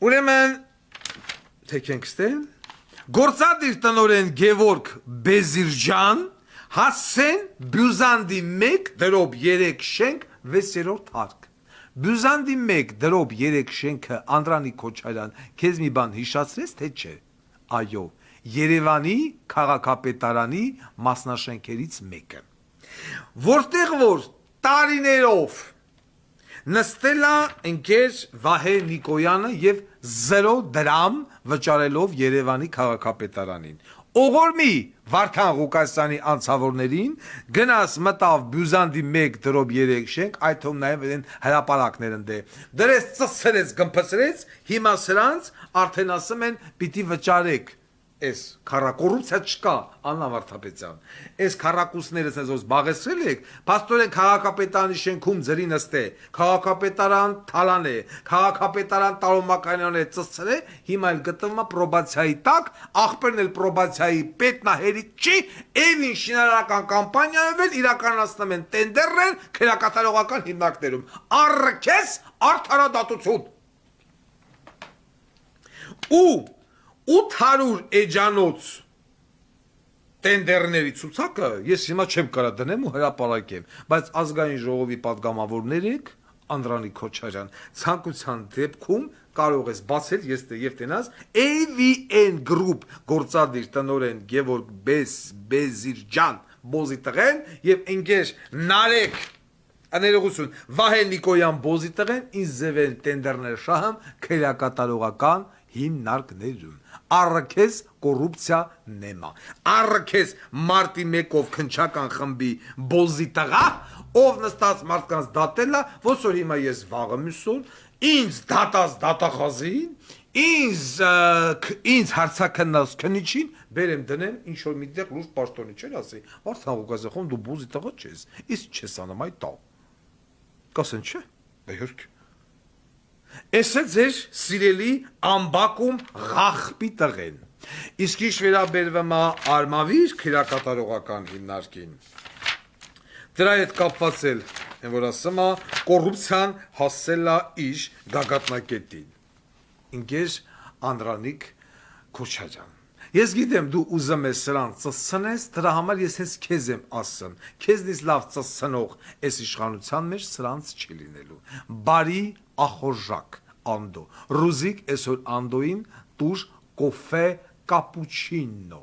ուրեմն, թեքենք ստել, գործադիր տնօրեն Գևորգ Բեզիրջան, հասցեն բյուզանդի 1/3 շենք 6-րդ հարկ, բյուզանդի 1/3 շենքը Անդրանիկ Քոչարյան, քեզ մի բան հիշացրես, թե չէ, այո, Երևանի քաղաքապետարանի մասնաշենքերից մեկը, որտեղ որ տարիներով նստել է ընկեր Վահե Նիկոյանը և 0 դրամ վճարելով Երևանի քաղաքապետարանին, Օղորմի Վարդան Ղուկասյանի անցավորներին գնաց մտավ բյուզանդի 1/3 շենք, այդ թվում նաև հրապարակներ ընդե, դրեց ծսցրեց, գմփցրեց, հիմա սրանց արդեն ասում են պիտի վճարեք, Էս կոռուպցիա չկա, Աննա Վարդապետյան, այս քառակուսներս ես զբաղեցրել եք, փաստորեն քաղաքապետարանի շենքում ձրի նստե, քաղաքապետարան թալան է, քաղաքապետարան Տարոն Մակարյանն է ծծրե, հիմա էլ գտնվում է պրոբացիայի տակ, աղբերն էլ պրոբացիայի պետն է հերիք չի, Avon շինարարական կամպանիայով էլ իրականացնում են տենդերներ քրեակատարողական հիմնարկներում, առքես արդարադատություն, ու 800 էջանոց տենդերների ցուցակը ես հիմա չեմ կարա դնեմ ու հրապարակեմ, բայց ազգային ժողովի պատգամավորներ եք, Անդրանիկ Քոչարյան, ցանկության դեպքում կարող ես բացել եւ տենաս AVN Group գործադիր տնօրեն Գևորգ Բեզիրջան, Բոզի տղեն եւ ընկեր Նարեկ Աներողություն Վահե Նիկոյան Բոզի տղեն ինձ ձևեն տենդերներ շահում քերակատարողական հիմնարկներում առքես կոռուպցիա նեմա առքես մարտի 1-ով քնչական խմբի Բոզի տղա ով նստած մարդկանց դատելա ոնց որ հիմա ես վաղը մյուսօր ինձ դատած դատախազին ինձ հարցակնած քնիչին բերեմ դնեմ ինչ որ միտեղ լուրջ պաշտոնի չէր ասի մարդ հաղուկազախոն դու Բոզի տղա չես իսկ չես անում այդ տա կասեն չէ բերք Էս է ձեր սիրելի ամբակում ղախպի տղեն իսկ ինչ վերաբերվում է արմավիր քերակատարողական հիմնարկին դրա հետ կապված էլ են որ ասում է կոռուպցիան հասել է իր գագաթնակետին ինքեր Անդրանիկ Քոչարյան Ես գիտեմ դու ուզում ես սրան ծծցնես, դրա համար ես հենց քեզ եմ ասում, քեզնից լավ ծծցնող այս իշխանության մեջ սրանց չի լինելու։ Բարի ախորժակ Անդո, Ռուզիկ այսօր Անդոին տուր կոֆե կապուչինո։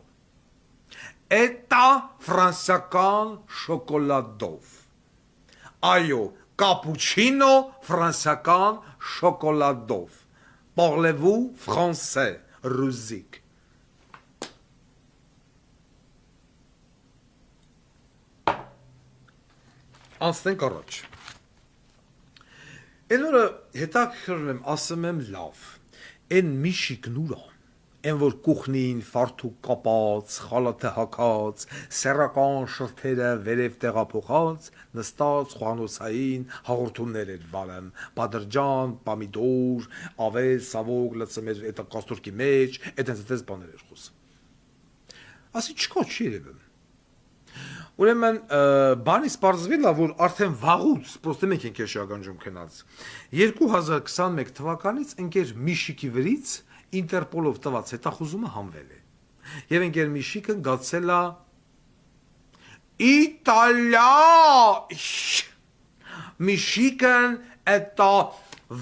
Էտա ֆրանսիական շոկոլադով։ Այո, կապուչինո ֆրանսիական շոկոլադով։ Parlez-vous français, Ռուզիկ։ Անցնենք առաջ։ Այն օրը հետաքրքրում եմ, ասում եմ լավ, այն միշիկն ուրա, այն որ կուխնին ֆարթուկ կապած, խալաթը հագած, սեռական շրթերը վերև տեղափոխած, նստած խոհանոցային հաղորդումներ էր վարում, բադրջան, պամիդոր, ավեզ, սավոկ, լցում էր այդ կաստորկի մեջ, այդպես բաներ էր խոսում։ Ասի չկա չի երևում։ Ուրեմն բանի սպարզվել է, որ արդեն վաղուց, պրոստը մենք ենք եշագանջում կնած, 2021 թվականից ընկեր Միշիկի վրից ինտերպոլով տված հետախուզումը հանվել է, և ընկեր Միշիկը գացել է Իտալիա, Միշիկն էտա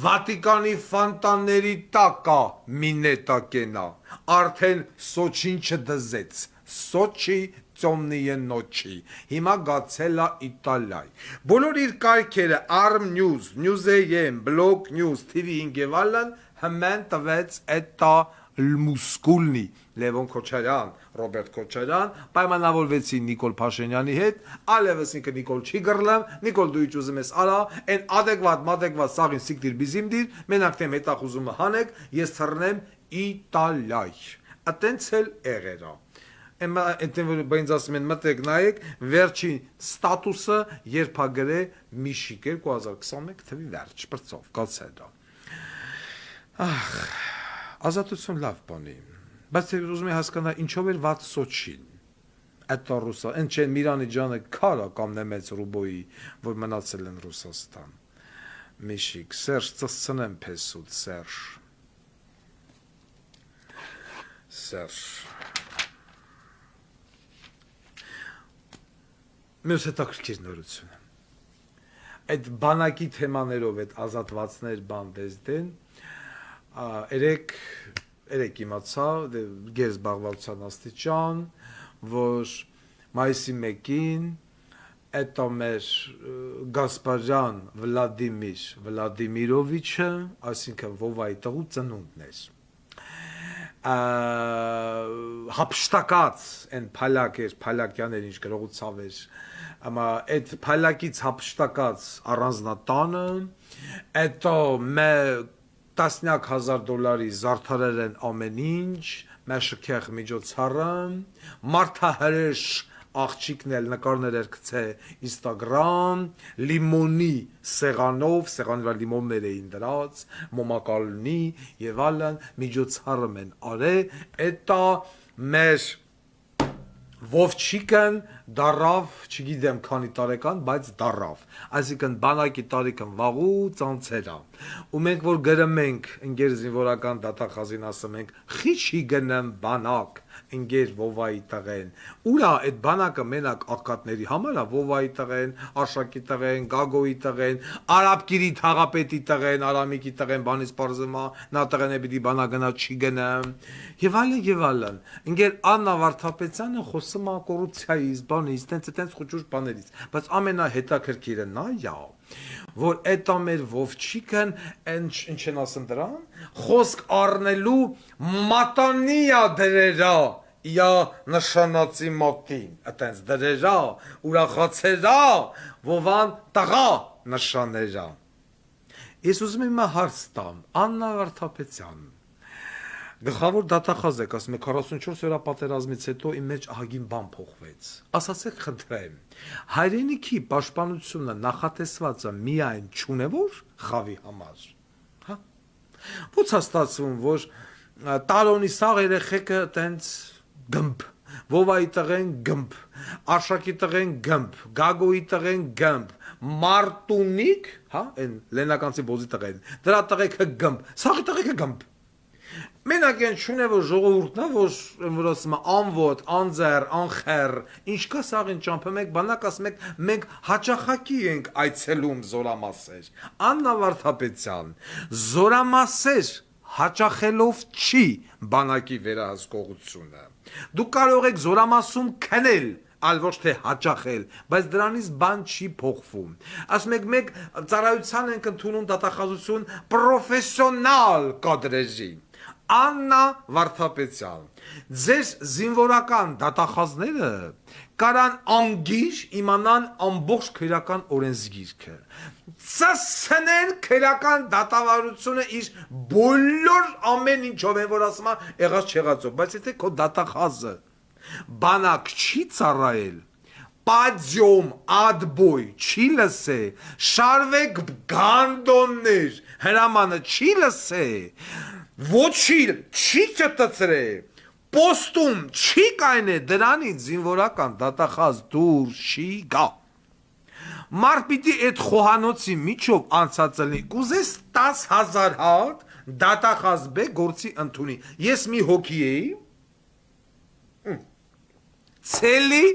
Վատիկանի ֆանտանների տակա մինետա կենա, արդեն Սոչին չդզեց, Սոչի ծոմնիե նոչի, հիմա գացել է Իտալիայ, բոլոր իր կայքերը, Arm News, News.am, Blog News, TV-ին և ալն, հմեն տվեց էտա լմուսկուլնի, Լևոն Քոչարյան, Ռոբերտ Քոչարյան, պայմանավորվեցին Նիկոլ Փաշինյանի հետ, ալևս ինքը Նիկոլ չի գրլեմ, Նիկոլ դու իչ ուզում ես արա, են ադեկվատ սաղին սիկդիր բիզիմդիր, մենակ տեմ հետախուզումը հանեք, ես թռնեմ Իտալիայ, ատենց էլ էղերա, Բայց ասում են մտեք նայեք, վերջին ստատուսը երբագրե Միշիկ 2021 թվի վերջ, պրծով, կացել դա։ Ազատություն լավ բանի, բայց ուզում է հասկանա ինչով էր վատ Սոչին, այդ ռուսա, են չեն Միրանի ջանը քարա կամ նեմեց Ռուբոյի, որ մնացել են Ռուսաստան, Միշիկ, Սերժ ծծցնեմ պեսուտ, Սերժ, Մյուս հետաքրքիր նորությունը, այդ բանակի թեմաներով այդ ազատվածներ բանդեզդեն, երեք իմացա, գեր զբաղվածության աստիճան, որ մայիսի 1-ին էտա մեր Գասպարյան Վլադիմիր Վլադիմիրովիչը, այսինքն Վովայի տղու ծնունդն էր, հապշտակած են պալակյան էր ինչ գրողուցավ էր, Ամա այդ պալակից հապշտակած առանձնատանը, էտո տասնյակ հազար դոլարի զարդարել են ամեն ինչ, մեշքեղ միջոցառը, մարդահրեշ աղջիկն էլ նկարներ էր գցե Instagram, լիմոնի սեղանով, սեղանի վրա լիմոններ էին դրած, մոմակալունի եւ այլն, միջոցառում են արե, էտա մեր Վովչիկն դարավ, չգիտեմ քանի տարեկան, բայց դարավ, այսինքն բանակի տարիքն վաղուց անցել է, ու մենք որ գրում ենք ընկեր զինվորական դատախազին ասում ենք, խիչի գնեմ բանակ, ընկեր Վովայի տղեն։ Ուրա այդ բանակը մենակ աղքատների համար է, Վովայի տղեն, Արշակի տղեն, Գագոյի տղեն, Արաբկիրի թաղապետի տղեն, Արամիկի տղեն, բանից բարձմա, նա տղեն է պիտի բանագնա չի գնամ։ Եվ այլն եւ այլն։ Ընկեր Աննա Վարդապետյանը խոսում է կոռուպցիայից, բանից, տենց խոճուր բաներից, բայց ամենահետաքրքիրը նա է, որ էտա մեր Վովչիկն ինչ են ասում դրան, խոսք առնելու մատանիա դրերա իա նշանացի մոտին, այտենց դրերա, ուրախացերա, Վովան տղա նշաներա։ Ես ուզում եմ հարց տամ, Աննա Վարդապետյան, գլխավոր դատախազ եք, ասում եք 44 օրյա պատերազմից հետո իմ մեջ ահագին բան փոխվեց։ Ասացեք խնդրեմ, հայրենիքի պաշտպանությունը նախատեսված է միայն չունևոր խավի համար, հա։ Ո՞նց է ստացվում, որ Տարոնի սաղ երեխեքը տենց գմբ, Վովայի տղեն գմբ, Արշակի տղեն գմբ, Գագոյի տղեն գմբ, Մարտունիկ, հա, այն լենականցի բոզի տղեն, դրա տղեքը գմբ, սաղի տղեքը գմբ։ Մենակ այն չունե որ ժողովուրդն է, որ ասում է անվոտ, անձեր, անխեր, ինչ կա սաղին ճամփը մեկ բանակ ասում եք մենք հաճախակի ենք այցելում զորամասեր։ Աննա Վարդապետյան, զորամասեր հաճախելով չի բանակի վերահսկողությունը։ Դուք կարող եք զորամասում քնել, այլ ոչ թե հաճախել, բայց դրանից բան չի փոխվում։ Ասում եք մենք ծառայության ենք ընդունում դատախազություն պրոֆեսիոնալ կադրեժի։ Աննա Վարդապետյան, ձեր զինվորական դատախազները կարան անգիր իմանան ամբողջ քրեական օրենսգիրքը։ Ծասնեն քրեական դատավարությունը իր բոլոր ամեն ինչով են որ ասում եղած չեղածով, բայց եթե քո դատախազը բանակ չի ծառայել, Պադյոմ ադբոյ չի լսե, շարվեք գանդոններ, հրամանը չի լսե, ոչիլ չի ճտծրե, պոստում չի կայնե, դրանից զինվորական դատախազ դուր չի գա։ Մարդ պիտի այդ խոհանոցի միջով անցածլնի, կուզես 10,000 հատ դատախազ բե գործի ընդունի։ Ես մի հոգի էի, ցելի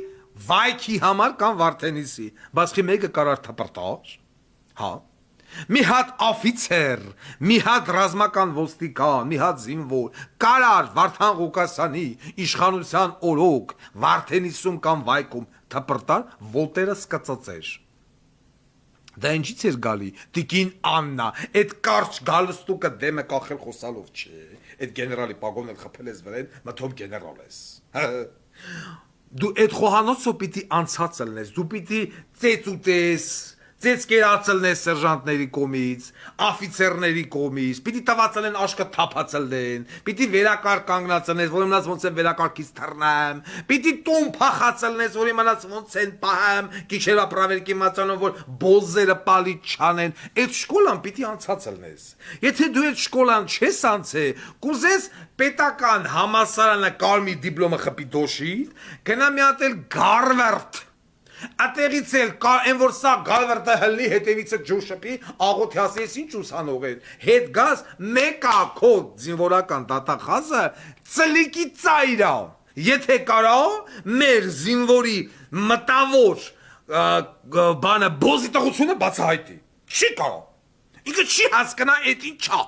վայքի համար կամ Վարդենիսի, բացի մեկը կարար թպրտար, հա, մի հատ աֆիցեր, մի հատ ռազմական ոստիկան, մի հատ զինվոր, կարար Վարդան Ղուկասյանի իշխանության օրոք Վարդենիսում կամ վայքում թպրտար, Վոլտերը սկծծեր։ Դա ինչից էր գալի, տիկին Աննա, այդ կարճ գալստուկը դեմը կախել խոսալով չէ, այդ գեներալի պագոնն էլ խփել ես վրեն, մթոմ գեներալ ես։ Դու այդ խոհանոցը պիտի անցած լնես, դու պիտի ծեծ ուտես, ծեծ կերացլնես սերժանտների կողմից, աֆիցերների կողմից, պիտի տվածել են աշկը թափացլեն, պիտի վերակարգ կանգնացնես, որ իմանաց ոնց են վերակարգից թռնեմ, պիտի տուն փախացլնես, որ իմանաց ոնց են պահեմ, գիշերվա պրավերքի մացանով, որ բոզերը պալիտ չանեն, այդ շկոլան պիտի անցած լնես։ Եթե դու այդ շկոլան չես անցե, կուզես պետական համալսարանը կարմիր դիպլոմը խփի դոշիդ, գնա մի հատ էլ Գարվարդ Ատեղից էլ այն որ սա գալվերտը հլնի հետևիցը ջուշպի աղոթի ասես ինչ ուսանող էր հետ գազ մեկա քո զինվորական դատախազը ծլիկի ծայրա եթե կարա մեր զինվորի մտավոր բանը բոզի տղությունը բացահայտի չի կարա ինքը չի հասկանա էդ ինչա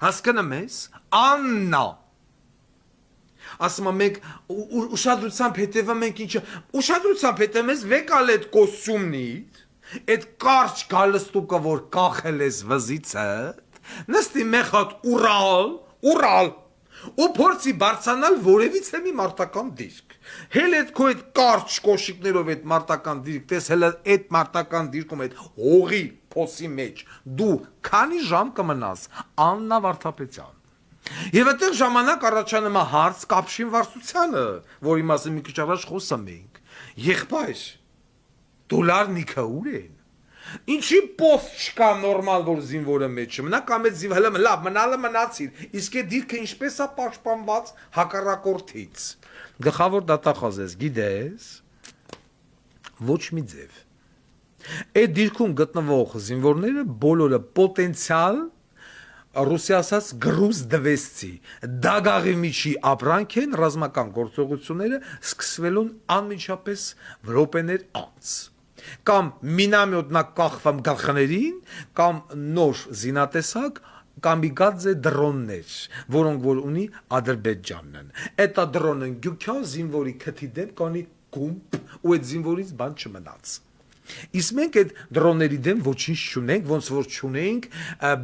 հասկանա մեզ Աննա ասում մենք ուշադրությամբ հետևում ենք ինչը ուշադրությամբ հետևում ես վեկալ այդ կոստյումնից այդ կարճ գալստուկը որ կախել ես վզիցը նստի մեկ հատ Урал ու փորձի բարձանալ որևիցե մի մարտական դիրք հել այդ քո այդ կարճ կոշիկներով այդ մարտական դիրք տես հել այդ մարտական դիրքում այդ հողի փոսի մեջ դու քանի ժամ կմնաս Աննա Վարդապետյան Եվ այդտեղ ժամանակ առաջանում է հարց Կապշին վարսությանը, որի մասին մի քիչ առաջ խոսում էինք։ Եղբայր, դոլարն իքա ուր են։ Ինչի post չկա նորմալ որ զինվորը մեջ մնա կամ այդ զինվորը լավ մնալը մնացիր, իսկ այդ դիրքը ինչպես է պաշտպանված հակառակորդից։ Գլխավոր դատախազ ես, գիտես։ Ոչ մի ձև։ Այդ դիրքում գտնվող զինվորները բոլորը պոտենցիալ Ռուսիասած գրուզ դվեսցի դագաղի միջի ապրանք են ռազմական գործողությունները սկսվելուն անմիջապես րոպեներ անց կամ մինամյոտնակ կախվում գլխներին կամ նոր զինատեսակ կամիկադզե դրոններ, որոնք որ ունի Ադրբեջանն են։ Էտա դրոնն գյուքյա զինվորի քթի դեմ կանի գումբ ու այդ զինվորից բան չմնաց։ Իսկ մենք այդ դրոնների դեմ ոչինչ չունենք, ոնց որ չունենք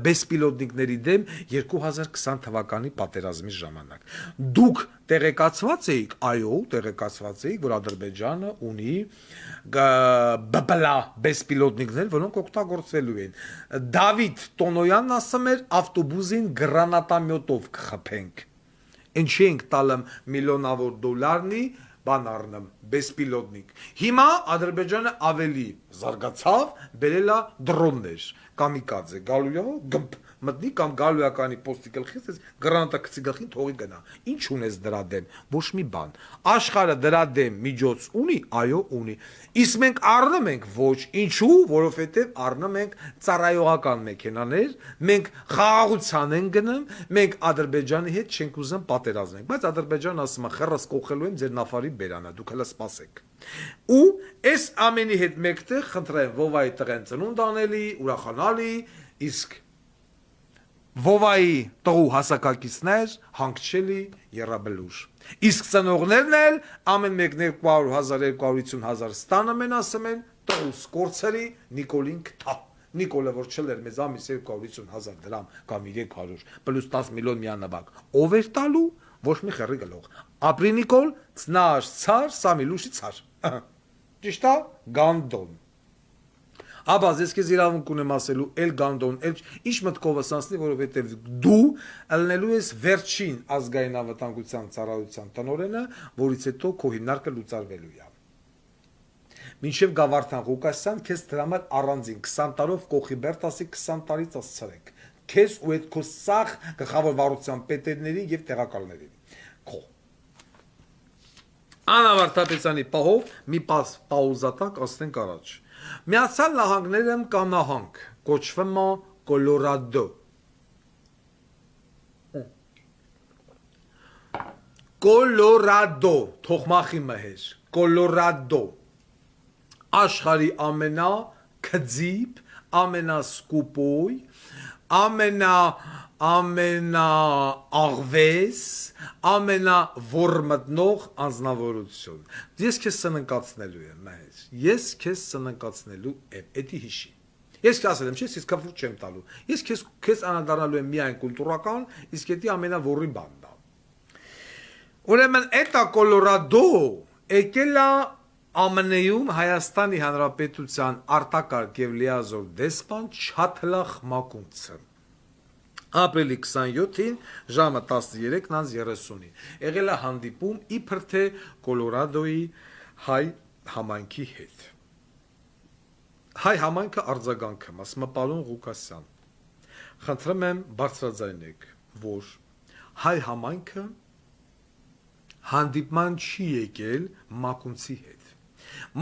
բեսպիլոտնիկների դեմ 2020 թվականի պատերազմի ժամանակ։ Դուք տեղեկացված էիք, այո, տեղեկացված էիք, որ Ադրբեջանը ունի ԲՊԼԱ բեսպիլոտնիկներ, որոնք օգտագործվելու են։ Դավիթ Տոնոյանն ասում էր ավտոբուսին գրանատամյոտով կխփենք։ Ինչի ենք տալը միլիոնավոր դոլարնի բան առնեմ, բեսպիլոտնիկ։ Հիմա Ադրբեջանը ավելի զարգացավ, բերելա դրոններ, կամիկադզե, գալույա գմփ մտնի կամ գալույականի պոստի գլխից գրանատա գցի գլխին թողի գնա։ Ինչ ունես դրա դեմ, ոչ մի բան։ Աշխարհը դրա դեմ միջոց ունի, այո, ունի։ Իսկ մենք առնում ենք ոչ, ինչու, որովհետև առնում ենք ծառայողական մեքենաներ, մենք խաղաղության ենք գնում, մենք Ադրբեջանի հետ չենք ուզում պատերազմենք, բայց Ադրբեջանը ասում է խռս կողելու եմ ձեր նավարի բերանը, դուք հələ սպասեք։ Ու այս ամենի հետ մեկտեղ խնդրեմ Վովայի տղեն ծնունդ անելի, ուրախանալի, իսկ Վովայի տղու հասակակիցներ հանգչելի եռաբլուր։ Իսկ ծնողներն էլ ամեն մեկ 200,000, 250,000 ստանում են, ասում են տղուս կորցրի Նիկոլին կթա։ Նիկոլը որ չլեր մեզ ամիս 250,000 դրամ կամ 300 պլյուս 10 միլիոն միանաբակ։ Ով էր տալու, ոչ մի խերի գլող։ Ապրի Նիկոլ, ցնար, ցար, սամիլուշի ցար։ Ճիշտ է, Գանդոն։ Աբազ ես քեզ իրավունք ունեմ ասելու էլ Գանդոն, էլ ինչ մտքով ասանցնի, որովհետև դու ելնելու ես վերջին ազգային անվտանգության ծառայության տնօրենը, որից հետո քո հիմնարկը լուծարվելու է։ Մինչև Գավարդան Ղուկասյան քեզ դրա համար առանձին 20 տարով կողի Բերտասի 20 տարից ասցրեք։ Քեզ ու այդ քո սախ գլխավոր վարության պետերների եւ տեղակալներին։ Քո Անա Վարդապետյանի պահով մի պաուզատակ ասենք առաջ։ Միացյալ Նահանգներում կա նահանգ, կոչվում է Կոլորադո։ Կոլորադո, թողմախի մհեր, Կոլորադո։ Աշխարհի ամենաքձիպ, ամենասկուպոյ, ամենաաղվես, ամենավորմտնող անձնավորություն։ Ես քեզ սննկացնելու եմ, մայր։ Ես քեզ սննկացնելու եմ, էդի հիշի։ Ես ասել եմ, ես իսկապես չեմ տալու։ Ես քեզ անդրադառնալու եմ միայն կուլտուրական, իսկ էդի ամենավորի բանն է։ Ուրեմն էտա Կոլորադո եկել է ԱՄՆ-ում Հայաստանի Հանրապետության արտակարգ եւ լիազոր դեսպան Չաթլախ Մակունցը։ Ապրիլի 27-ին ժամը 13:30-ին եղել է հանդիպում իբր թե Կոլորադոյի հայ համայնքի հետ։ Հայ համայնքը արձագանքը, ասում է պարոն Ղուկասյան։ Խնդրում եմ բարձրաձայնեք, որ հայ համայնքը հանդիպման չի եկել Մակունցի հետ։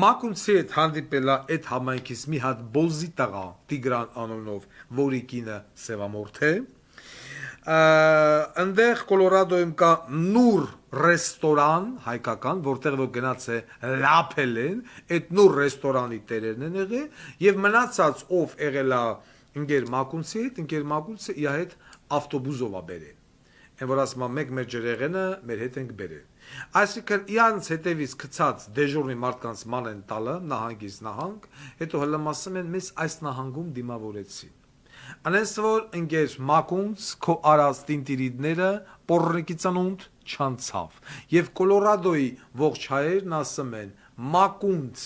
Մակունցի հետ հանդիպել է այդ համայնքից մի հատ բոզի տղա Տիգրան անունով, որի կինը սևամորթ է։ Այնտեղ Կոլորադոյում կա նուր ռեստորան հայկական, որտեղ որ գնաց է լափել են, այդ նուր ռեստորանի տերերն են եղել եւ մնացած ով եղել է ընկեր Մակունցի հետ, ընկեր Մակունցը իր հետ ավտոբուսով է բերել։ Այն որ ասում է մեկ մեր ջրեղենը մեր հետ ենք բերել։ Այսինքն իրանց հետևից գցած դեժուրնի մարդկանց ման են տալը նահանգից նահանգ, հետո հլում ասում են մեզ այս նահանգում դիմավորեցին։ Անես որ ընկեր Մակունց քո արած տինտիրիդները պորնիկի ծնունդ չանցավ եւ Կոլորադոյի ողջ հայերն ասում են Մակունց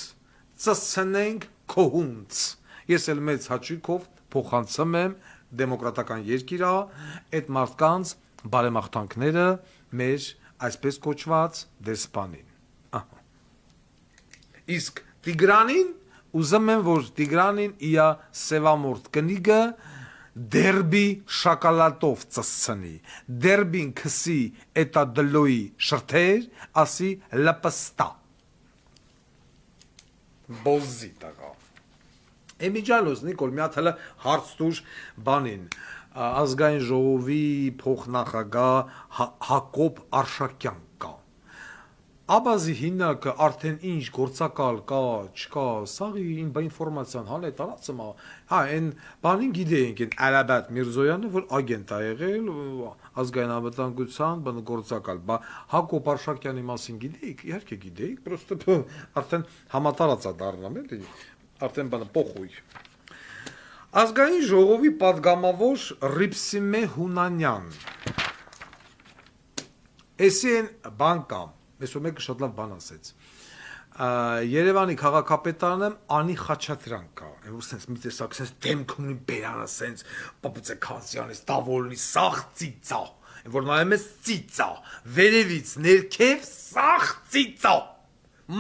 ծցնենք քոհունց։ Ես էլ մեծ հաճույքով փոխանցում եմ դեմոկրատական երկիր է այդ մարդկանց բարեմաղթանքները մեր այսպես կոչված դեսպանին։ Իսկ Տիգրանին ուզում եմ որ Տիգրանին իա սևամորթ կնիգը դերբի շոկոլադով ծծցնի, դերբին քսի էտա դլոյի շրթեր, ասի լպստա։ Բոզի տղա։ Էմիջալոս Նիկոլ մի հատ հələ հարց դուր բանին։ ազգային ժողովի փոխնախագահ Հակոբ Արշակյան կա։ Աբազի հիմնակը արդեն ինչ գործակալ կա, չկա, սաղի ինֆորմացիան հալ է տարածում, հա, այն բանին գիտեինք, այն Արաբատ Միրզոյանը, որ ագենտ է եղել, ազգային անվտանգության, բան գործակալ, բա Հակոբ Արշակյանի մասին գիտեիք, իհարկե գիտեիք, պրոստը արդեն համատարած է դառնում, էլի, արդեն բանը փոխուի։ Ազգային ժողովի падգամավոր Ռիփսիմե Հունանյան։ Էսի են բան կա, Այսօր մեկը շատ լավ բան ասեց։ Երևանի քաղաքապետարանը Անի Խաչատրյան կա, որ sense մի տեսակ sense դեմք ունի բերանը sense Պապուծե Քանսյանից դավոլնի սախ ծիծա, որ նայում ես ծիծա, վերևից ներքև սախ ծիծա։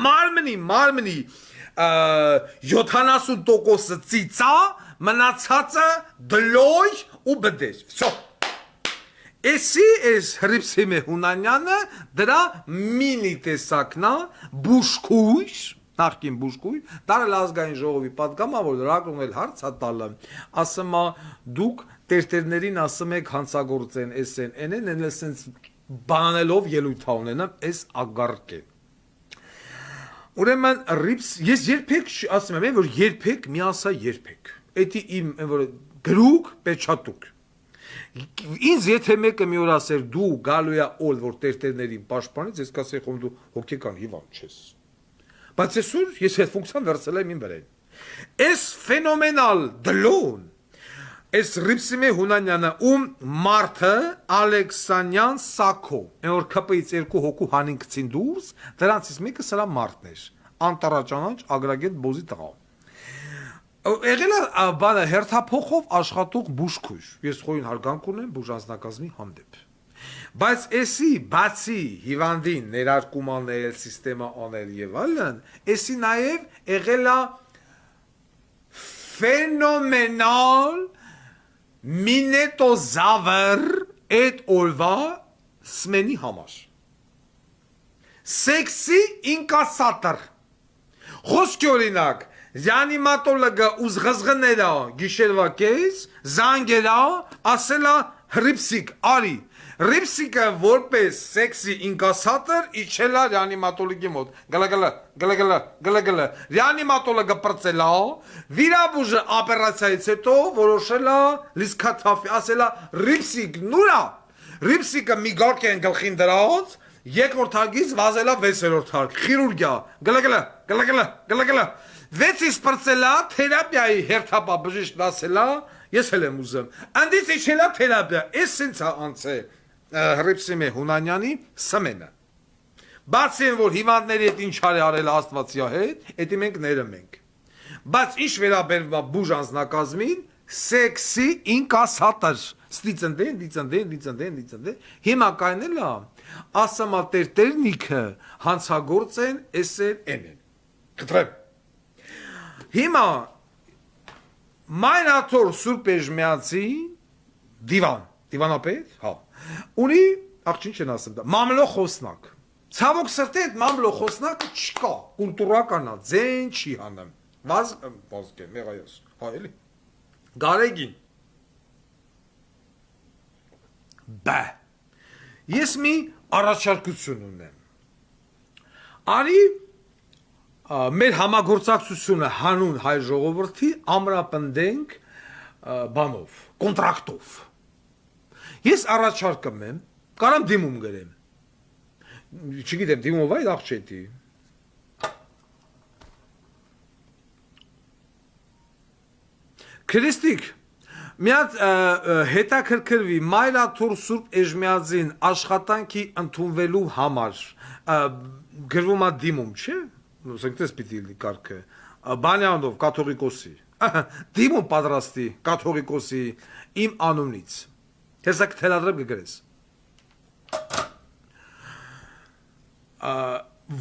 Մարմնի 70%-ը ծիծա, մնացածը դլոյ ու բդեր։ Всё։ Էսի էս Հրիփսիմե Հունանյանը դրա մինի տեսակնա բուժքույր, նախկին բուժքույր, դարել ազգային ժողովի падգամավոր լրագրողել հարց հատալը, ասում է դուք տերտերներին ասում եք հանցագործեն էսեն, են սենց բանելով ելույթ ունենա, էս ագարկ է։ Ուրեմն ես երբեք ասում եմ, որ երբեք մի ասա երբեք։ Էդի իմ որ գրուկ պեչատուկ։ Ինձ եթե մեկը մի օր ասեր դու գալու է օլ որ տերտերներին պաշտպանից, ես կասեի խոմ դու հոգեկան հիվանդ չես։ Բայց այսօր ես այդ ֆունկցիան վերցրել եմ իմ վրան։ Այս ֆենոմենալ դլոն, այս Ռիփսիմե Հունանյանը ում մարդը Ալեքսանյան Սակո, այն որ ԿՊ-ից երկու հոգու հանինքցին դուրս, դրանցից մեկը սրա մարդն էր, անտառաճանաչ ագրագետ բոզի տղա։ Եղել է բանը հերթափոխով աշխատող բուժքույր, ես խորին հարգանք ունեմ բուժանձնակազմի հանդեպ։ Բայց էսի բացի հիվանդին ներարկում անել, սիստեմա անել եւ այլն, էսի նաեւ եղել է ֆենոմենալ մինետոզավր այդ օրվա սմենի համար։ Սեքսի ինկասատոր։ Խոսքի օրինակ Ռեանիմատոլոգը ուզղզղներա գիշերվա կես, զանգերա, ասելա Հրիփսիկ, արի, Հրիփսիկը որպես սեքսի ինկասատոր իջելա ռեանիմատոլոգի մոտ, գլա, ռեանիմատոլոգը պրծելա, վիրաբուժը ապերացիայից հետո որոշելա լիսկաթաֆի, ասելա Հրիփսիկ նուրա, Հրիփսիկը մի գարկ են գլխին դրած, երկրորդ հարգից վազելա վեցերորդ հարկ, խիրուրգիա, գլա, Վեցից պրծելա, թերապիայի հերթապա բժիշկ դասելա, ես էլ եմ ուզում, անդից իչելա թերապիա, ես սենց անց է Հրիփսիմե Հունանյանի սմենը, բացի են, որ հիվանդների հետ ինչ արել աստվածյա հետ, էդի մենք ներում ենք, բայց ինչ վերաբերվա բուժ անձնակազմին, սեքսի ինկասատոր, ստիծնդեն, հիմա կայնել է, ասամա տերտերնիքը հանցագործ են, էսեն են, կտրեմ, Հիմա Մայրաթոր Սուրբ Էժմիածի դիվանապետ, հա, ունի, աղջին չեն ասում դա, մամլոխոսնակ, ցավոք սրտի այդ մամլոխոսնակը չկա, կուլտուրական է, ձեն չի հանում, վազգեն, մեղայոս, հա էլի, գարեգին, բա, ես մի առաջարկություն ունեմ, արի մեր համագործակցությունը հանուն հայ ժողովրդի ամրապնդենք բանով, կոնտրակտով։ Ես առաջարկում եմ, կարամ դիմում գրեմ, չգիտեմ, դիմով այդ աղջետի։ Քրիստիկ, միած հետաքրքրվի Մայրաթոր Սուրբ Էժմիածին աշխատանքի ընդունվելու համար գրվում է դիմում, չէ՞։ Սենքտես պիտի կարգը, բանյանով, կաթողիկոսի, դիմում պատրաստի, կաթողիկոսի, իմ անունից, տեսակ թելադրեմ գգրես,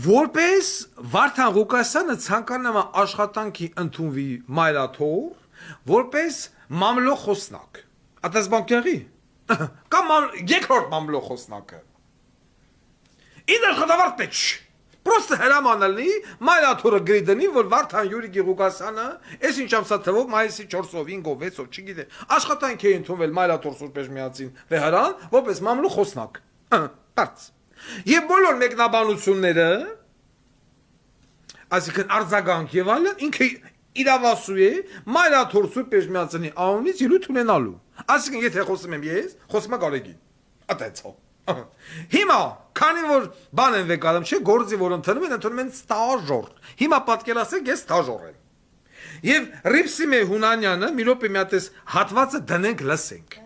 որպես Վարդան Ղուկասյանը ցանկանում է աշխատանքի ընդունվի Մայրաթոր, որպես մամլոխոսնակ, ատես բանկերի, կամ երկրորդ մամլոխոսնակը, իդր խդավարդ պեչ, Պրոստը հրամանալի մայլաթորը գրիդնի, որ Վարդան Յուրի Գիղուկասյանը, այս ինչ ամսա թվով մայիսի 4-ով, 5-ով, 6-ով, չգիտե, աշխատանք էին ընդունվել մայլաթոր Սուրբ Էջմիածին Ռեհարան, որպես մամլու խոսնակ։ Բարձ։ Եվ բոլոր մեկնաբանությունները, այսինքն արձագանք եւ այլն, ինքը իրավասու է մայլաթոր Սուրբ Էջմիածնի անունից ելույթ ունենալու։ Այսինքն եթե խոսում եմ ես, խոսում եմ Գարեգին։ Ատեցո։ Հիմա, քանի որ բան են վեկալում, չէ, գործի որ ընդունում են ստաժոր։ Հիմա պատկերացրեք, ես ստաժոր եմ։ Եվ Ռիփսիմե Հունանյանը մի րոպե մի հատ էս հատվածը դնենք լսենք։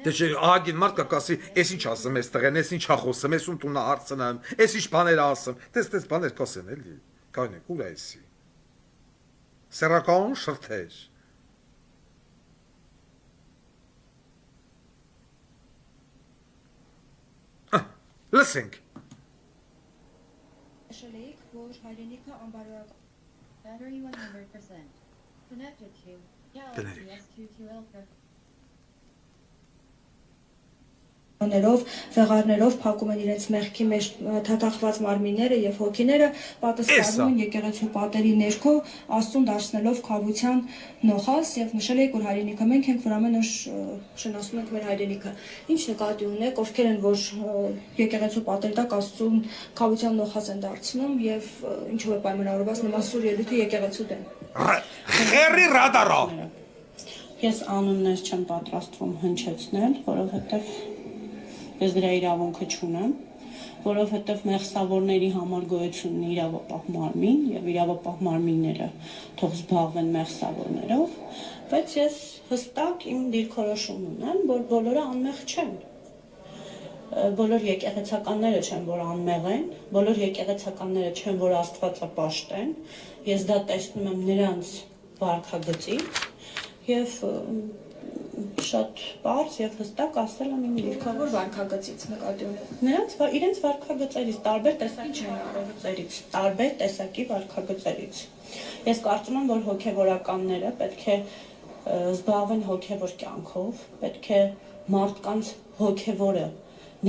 Դե չէ, ահագին մարդ կասի, ես ինչ ասեմ այստեղ, ես ինչա խոսեմ, ես ում տունը հարցնեմ, ես ինչ բաներ ասեմ։ Տես բաներ կասեն էլի։ Կանեք, ուր է էսի։ Սերական շրթեր։ Լսենք։ Շելեիք, որ հայրենիքը անբարոյական Battery 100%. Connected to PS2QL Ներով, վեղարներով փակում են իրենց մեղքի մեջ թաթախված մարմինները եւ հոգիները պատասխանում են եկեղեցու պատերի ներքո Աստծուն դարձնելով քավության նոխազ եւ նշել եք որ հայրենիքը մենք ենք որ ամեն օր շնորհում ենք մեր հայրենիքը ինչ նկատի ունեք ովքեր են որ եկեղեցու պատերի տակ Աստծուն քավության նոխազ են դարձնում եւ ինչով է պայմանավորված նման սուր ելույթը եկեղեցու դեմ Խերի ռադարա Ես անուններ չեմ պատրաստվում հնչեցնել որովհետեւ Ես դրա իրավունքը չունեմ, որովհետև մեղսավորների համար գոյություն ունի իրավապահ մարմին եւ իրավապահ մարմինները թող զբաղվեն մեղսավորներով, բայց ես հստակ իմ դիրքորոշում ունեմ, որ բոլորը անմեղ չեն։ Բոլոր եկեղեցականները չեն, որ անմեղ են, բոլոր եկեղեցականները չեն, որ Աստվածապաշտ են։ Ես դա տեսնում եմ նրանց վարքագծից եւ շատ բարձ եւ հստակ ասել եմ իմ դիրքավոր վարքագծից նկատի ունեմ։ Նրանց իրենց վարքագծերից, տարբեր տեսակի վարքագծերից, տարբեր տեսակի վարքագծերից։ Ես կարծում եմ, որ հոգեվորականները պետք է զբաղվեն հոգեվոր կյանքով, պետք է մարդկանց հոգեվորը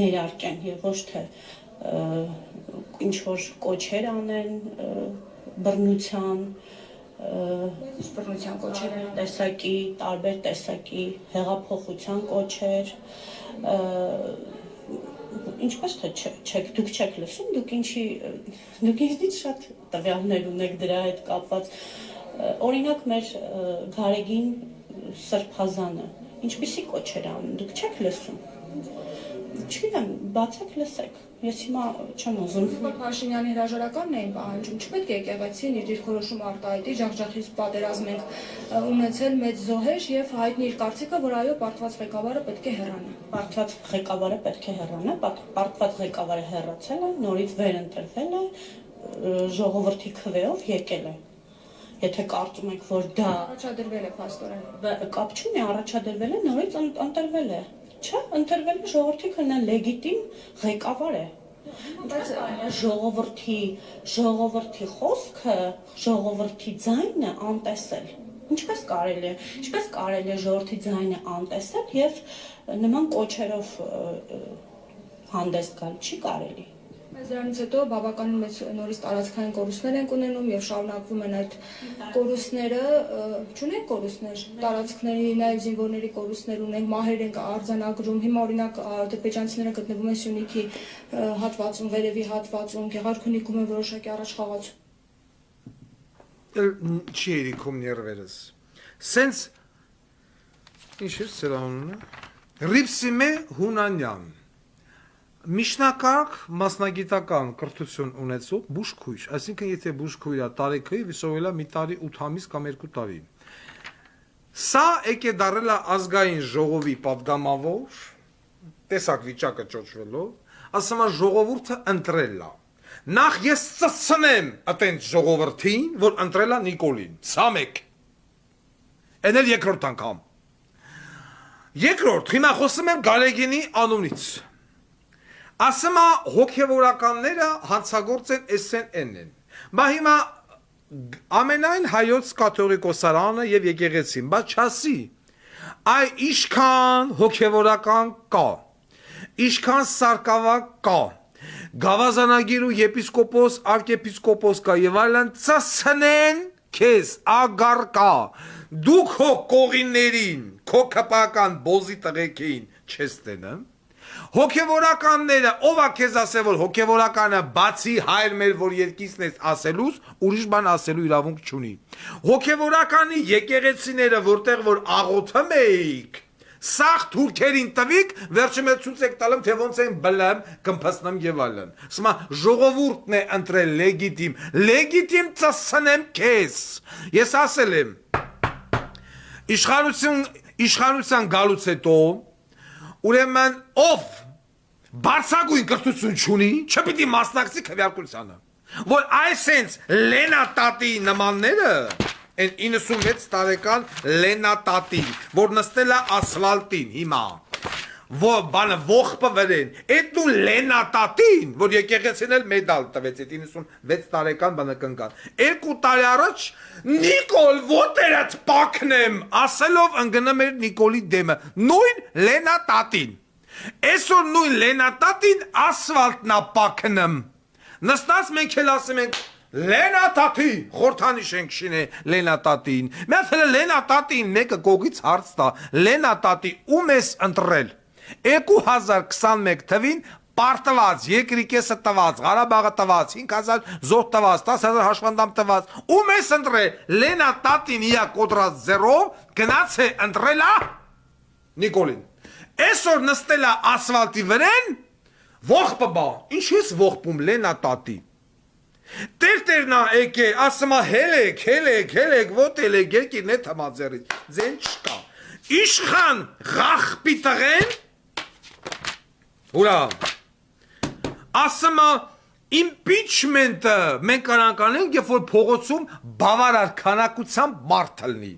ներարկեն եւ ոչ թե ինչ որ կոչեր անեն բռնության բռնության կոչեր են տեսակի, տարբեր տեսակի հեղափոխության կոչեր, ինչպես թե դուք չեք լսում, դուք ինձնից շատ տվյալներ ունեք դրա հետ կապված, օրինակ մեր Գարեգին Սրբազանը, ինչպիսի կոչեր անում, դուք չեք լսում, չգիտեմ, բացեք լսեք, ես հիմա չեմ ուզում Փաշինյանի հրաժարականն էին պահանջում, չպետք է եկեղեցին իր դիրքորոշում արտահայտի, ջախջախից պատերազմ ենք ունեցել մեծ զոհեր եւ հայտնի իր կարծիքը, որ այո, պարտված ղեկավարը պետք է հեռանա։ Պարտված ղեկավարը պետք է հեռանա, պարտված ղեկավարը հեռացել է, նորից վերընտրվել է, ժողովրդի քվեով եկել է։ Եթե կարծում եք, որ դա Առաջադրվել է փաստորեն։ Կապ չունի, առաջադրվել է, նորից ընտրվել է։ Չէ, ընտրվել է ժողովրդի քննա լեգիտիմ ղեկավար է։ Բայց ժողովրդի խոսքը, ժողովրդի ձայնը անտեսել։ Ինչպես կարելի է ժողովրդի ձայնը անտեսել եւ նման կոչերով հանդես գալ չի կարելի։ Բայց դրանից հետո բավականին մեծ նորից տարածքային կորուստներ են ունենում եւ շարունակվում են այդ կորուստները, չունենք կորուստներ, տարածքների նաեւ զինվորների կորուստներ ունենք, մահեր են արձանագրում, հիմա օրինակ դեպեջանցիները գտնվում են Սյունիքի հատվածում, Վերևի հատվածում, Գեղարքունիքում են որոշակի առաջխաղացում։ Չի երիքում ներվերս։ Սենց ինչ է սրա անունը։ Ռիփսիմե Հունանյան Միշնակարգ մասնագիտական կրթություն ունեցող բուժքույր, այսինքն եթե բուժքույրը տարեքը վիսովելա մի տարի 8 ամիս կամ 2 տարի։ Սա եկե դարել է ազգային ժողովի պատգամավոր, տեսակ վիճակը ճոճվելով, ասում է ժողովուրդը ընտրել է։ Նախ ես ծծնեմ այդենց ժողովրդին, որ ընտրել է Նիկոլին, սա մեկ։ Էն էլ երկրորդ անգամ։ Երկրորդ, հիմա խոսում եմ Գարեգինի անունից։ Ասում է հոգևորականները հանցագործ են էսեն են։ Բա հիմա ամենայն հայոց կաթողիկոսարանը եւ եկեղեցին, բա չասի։ Այ ինչքան հոգևորական կա, ինչքան սարկավակ կա, Գավազանագիր ու եպիսկոպոս, արքեպիսկոպոս կա եւ այլն ծսնեն քեզ ագարկա դուք հո կողիններին քո կապական բոզի տղեկին չես տենը հոգևորականները ով է քեզ ասել որ հոգևորականը բացի հայր մեր որ երկիսն ես ասելուց ուրիշ բան ասելու իրավունք չունի հոգևորականի եկեղեցիները որտեղ որ աղոթում էիք Սաղ թուրքերին տվիք, վերջը մեծ ցույց եք տալում, թե ոնց են բլեմ, կմփսնեմ եւ այլն։ Սմա ժողովուրդն է ընտրել լեգիտիմ ծսնեմ քեզ։ Ես ասել եմ, իշխանության գալուց հետո, ուրեմն ով բարձրագույն կրթություն չունի, չպիտի մասնակցի քվեարկությանը։ Որ այսենց Լենա տատի նմանները Են 96 տարեկան Լենա տատին, որ նստել է ասֆալտին հիմա, որ բանը ողբը վրեն, այդ ու Լենա տատին, որ եկեղեցին էլ մեդալ տվեց, այդ 96 տարեկան բանը կնկան, 2 տարի առաջ Նիկոլ ոտերդ պակնեմ, ասելով ընգնում էր Նիկոլի դեմը, նույն Լենա տատին, այսօր նույն Լենա տատին ասֆալտնա պակնեմ, նստած մենք էլ ասում ենք, Լենա տատի, խորթանիշ ենք շինե Լենա տատին, մեծ հելը Լենա տատին մեկը կողից հարց տա, Լենա տատի ում ես ընտրել, 2021 թվին պարտված, երկրի կեսը տված, Ղարաբաղը տված, 5000 զոհ տված, 10000 հաշվանդամ տված, ում ես ընտրել, Լենա տատին իա կոտրած ձերով, գնաց է ընտրելա Նիկոլին, այսօր նստելա ասվալտի վրեն, ողբը բա, ինչ ես ողբում Լենա տատի, Տերտերնա եկե, ասմա հելեք, ոտել եք, երկիրն է թմաձերից, ձեն չկա, իշխան ғախպի տղեն, ուրա, ասմա impeachment-ը մենք կարանկանենք, երբ որ փողոցում բավարար քանակությամբ մարդ լնի,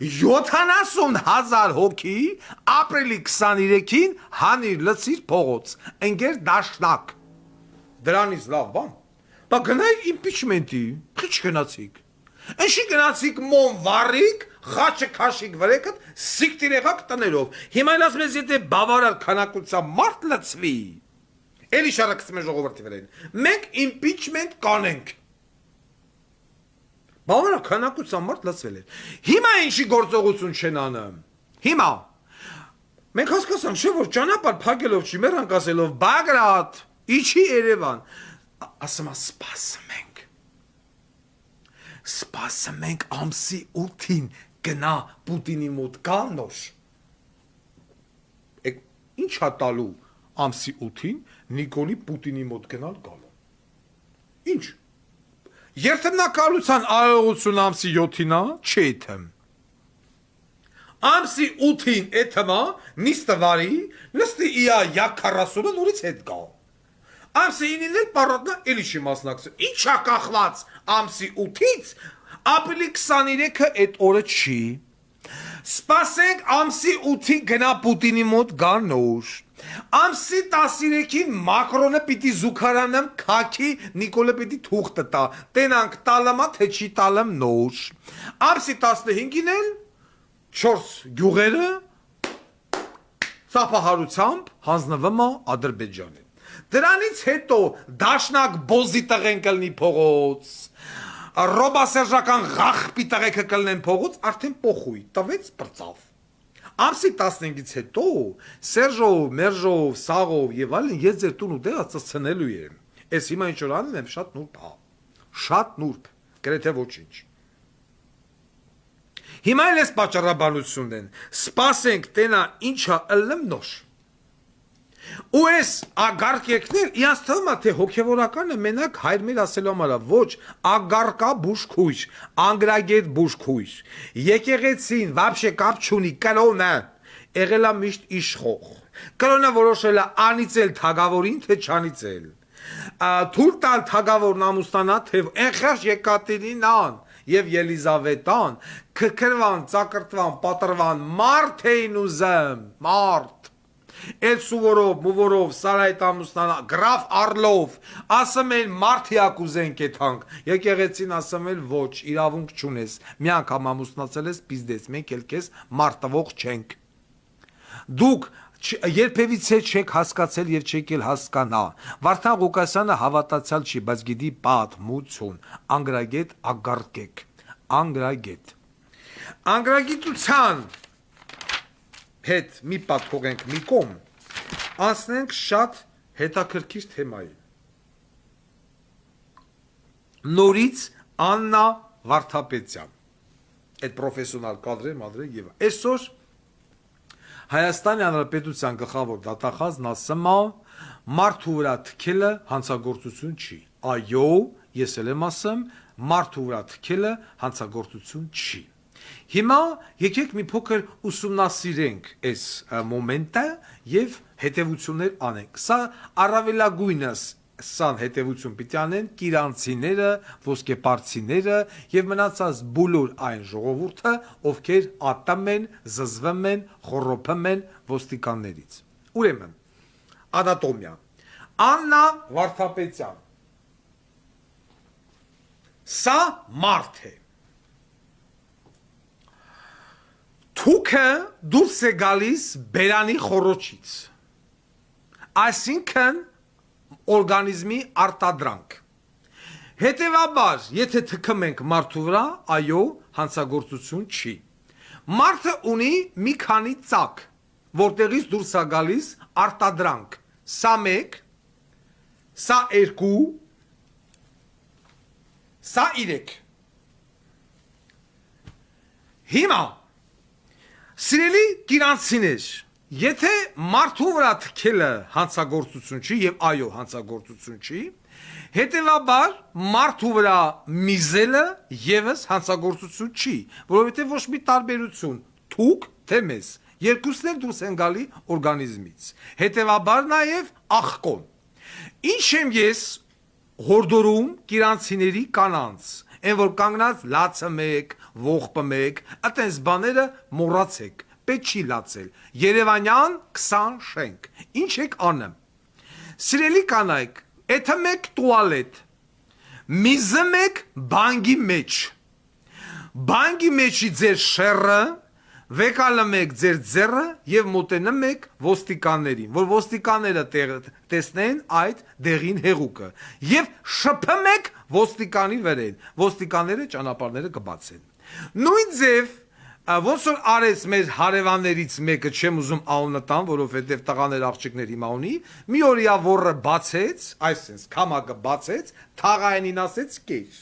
70,000 հոգի ապրիլի 23-ին հանիր լցիր փողոց, ընկեր դաշնակ, դրանից լավ բան, Բա գնայք impeachment-ի, քիչ գնացիք, Ընշի գնացիք մոն վարիք, խաչը քաշիք վրեկըտ, սիկտիր եղակ տներով, հիմա էլ ասում ես եթե բավարար քանակությամբ մարդ լծվի, էլի շարակցում է ժողովրդի վրեն, մենք impeachment կանենք, բավարար քանակությամբ մարդ լծվել է, հիմա ինչի գործողություն չեն անում, հիմա, մենք հասկացանք չէ որ ճանապարհ փակելով չի մեռանք ասելով Բագրատ, իջի Երևան, ասում սպասում ենք ամսի 8-ին գնա Պուտինի մոտ գա նոր, ինչ հատալու ամսի 8-ին Նիկոլի Պուտինի մոտ գնալ գալու, ինչ, երթմնակալության արարողություն ամսի 7-ին չի եթմ, ամսի 8-ին եթմա նիստվարի նստի իա յակ 40-ը նորից հետ գալ, Ամսի 9-ին էլ պարոտնա էլի չի մասնակցում, ինչ է կախված ամսի 8-ից, ապրիլի 23-ը այդ օրը չի, սպասենք ամսի 8-ին գնա Պուտինի մոտ գա նոր, ամսի 13-ին Մակրոնը պիտի զուգարանեմ քաքի Նիկոլը պիտի թուղթը տա, տենանք տալմա թե չի տալմ նոր, ամսի 15-ին էլ 4 գյուղերը ծափահարությամբ հանձնվում է Ադրբեջանին, Դրանից հետո դաշնակ բոզի տղեն կլնի փողոց, ռոբասերժական ղախպի տղեկը կլնեն փողոց, արդեն պոխույ, տվեց պրծավ, ամսի 15-ից հետո Սերժով, Մերժով, Սաղով և այլն ես ձեր տուն ու տեղը ծծնելու եմ, ես հիմա ինչ որ անում եմ շատ նուրբ, գրեթե ոչինչ, հիմա էլ ես պատճառաբանությունն են, սպասենք տենա ինչա ըլնեմ նոր, ու ես ագարկ եկնել, իանց թվում է, թե հոգևորականը մենակ հայր մեր ասելու համար ոչ, ագարկա բուժքույր, անգրագետ բուժքույր, եկեղեցին, վաբշե կապ չունի, կրոնը, եղելա միշտ իշխող, կրոնը որոշել է անիծել թագավորին, թե չանիծել, թույլ տալ թագավորն ամուսնանա, թե ընխերջ Եկատերինան և Ելիզավետան, քրքրվան, ծակրտվան, պատրվան, մարդ էին ուզեմ, մարդ, Էլ Սուվորով, Մուվորով, Սարայտ ամուսնանա, գրաֆ Արլով, ասում են մարդիակ ուզենք էտ հանք, եկեղեցին ասում էլ ոչ, իրավունք չունես, մի անգամ ամուսնացել ես պիզդես, մենք էլ կես մարդվող չենք, դուք Երբևիցե չեք հասկացել եւ չեք էլ հասկանա։ Վարդան Ղուկասյանը հավատացյալ չի, բայց գիտի պատմություն։ Անգրագետ ագարտկեք։ Անգրագետ։ Անգրագիտության հետ մի պատկողենք մի կողմ, անցնենք շատ հետաքրքիր թեմայի։ Նորից Աննա Վարդապետյան, այդ պրոֆեսիոնալ կադրեր մադրեր եւ այսօր Հայաստանի Հանրապետության գլխավոր դատախազն ասում է մարդու վրա թքելը հանցագործություն չի։ Այո, ես էլ եմ ասում, մարդու վրա թքելը հանցագործություն չի։ Հիմա եկեք մի փոքր ուսումնասիրենք այս մոմենտը եւ հետեւություններ անենք։ Սա առավելագույնս սան հետևություն պիտի անեն կիրանցիները, ոսկեպարցիները եւ մնացած բոլոր այն ժողովուրդը, ովքեր ատում են, զզվում են, խոռոփում են ոստիկաններից։ Ուրեմն, անատոմիա։ Աննա Վարդապետյան։ Սա մարդ է։ Թուքը դուրս է գալիս բերանի խոռոչից։ Այսինքն օրգանիզմի արտադրանք։ Հետևաբար, եթե թքում ենք մարդու վրա, այո, հանցագործություն չի։ Մարդը ունի մի քանի ծակ, որտեղից դուրս է գալիս արտադրանք։ Սա 1, սա 2, սա 3։ Հիմա, սիրելի կիրանցիներ, եթե մարդու վրա թքելը հանցագործություն չի եւ այո հանցագործություն չի, հետեւաբար մարդու վրա միզելը եւս հանցագործություն չի, որովհետեւ ոչ մի տարբերություն թուք թե մեզ, երկուսն էլ դուրս են գալի օրգանիզմից, հետեւաբար նաեւ աղկոն։ Ինչ եմ ես հորդորում կիրանցիների կանանց, այն որ կանգնած լացը մեկ, ողբը մեկ, այտենց բաները մոռացեք, պետք չի լացել, Երևանյան 20 շենք, ինչ եք անում, սիրելի կանայք, էթը մեկ տուալետ, միզը մեկ բանգի մեջ, բանգի մեջի ձեր շերը, վեկալը մեկ ձեր ձերը և մոտենը մեկ ոստիկաններին, որ ոստիկանները տեսնեն այդ դեղին հեղուկը և շփը մեկ ոստիկանի վերեն, ոստիկանները ճանապարհները կբացեն։ Նույն ձև ոնց որ արեց մեր հարևաններից մեկը, չեմ ուզում անունը տամ, որովհետև տղաներ աղջիկներ հիմա ունի, մի օրյա ոռը բացեց, այսպես քամակը բացեց, թաղայինին ասեց կեր։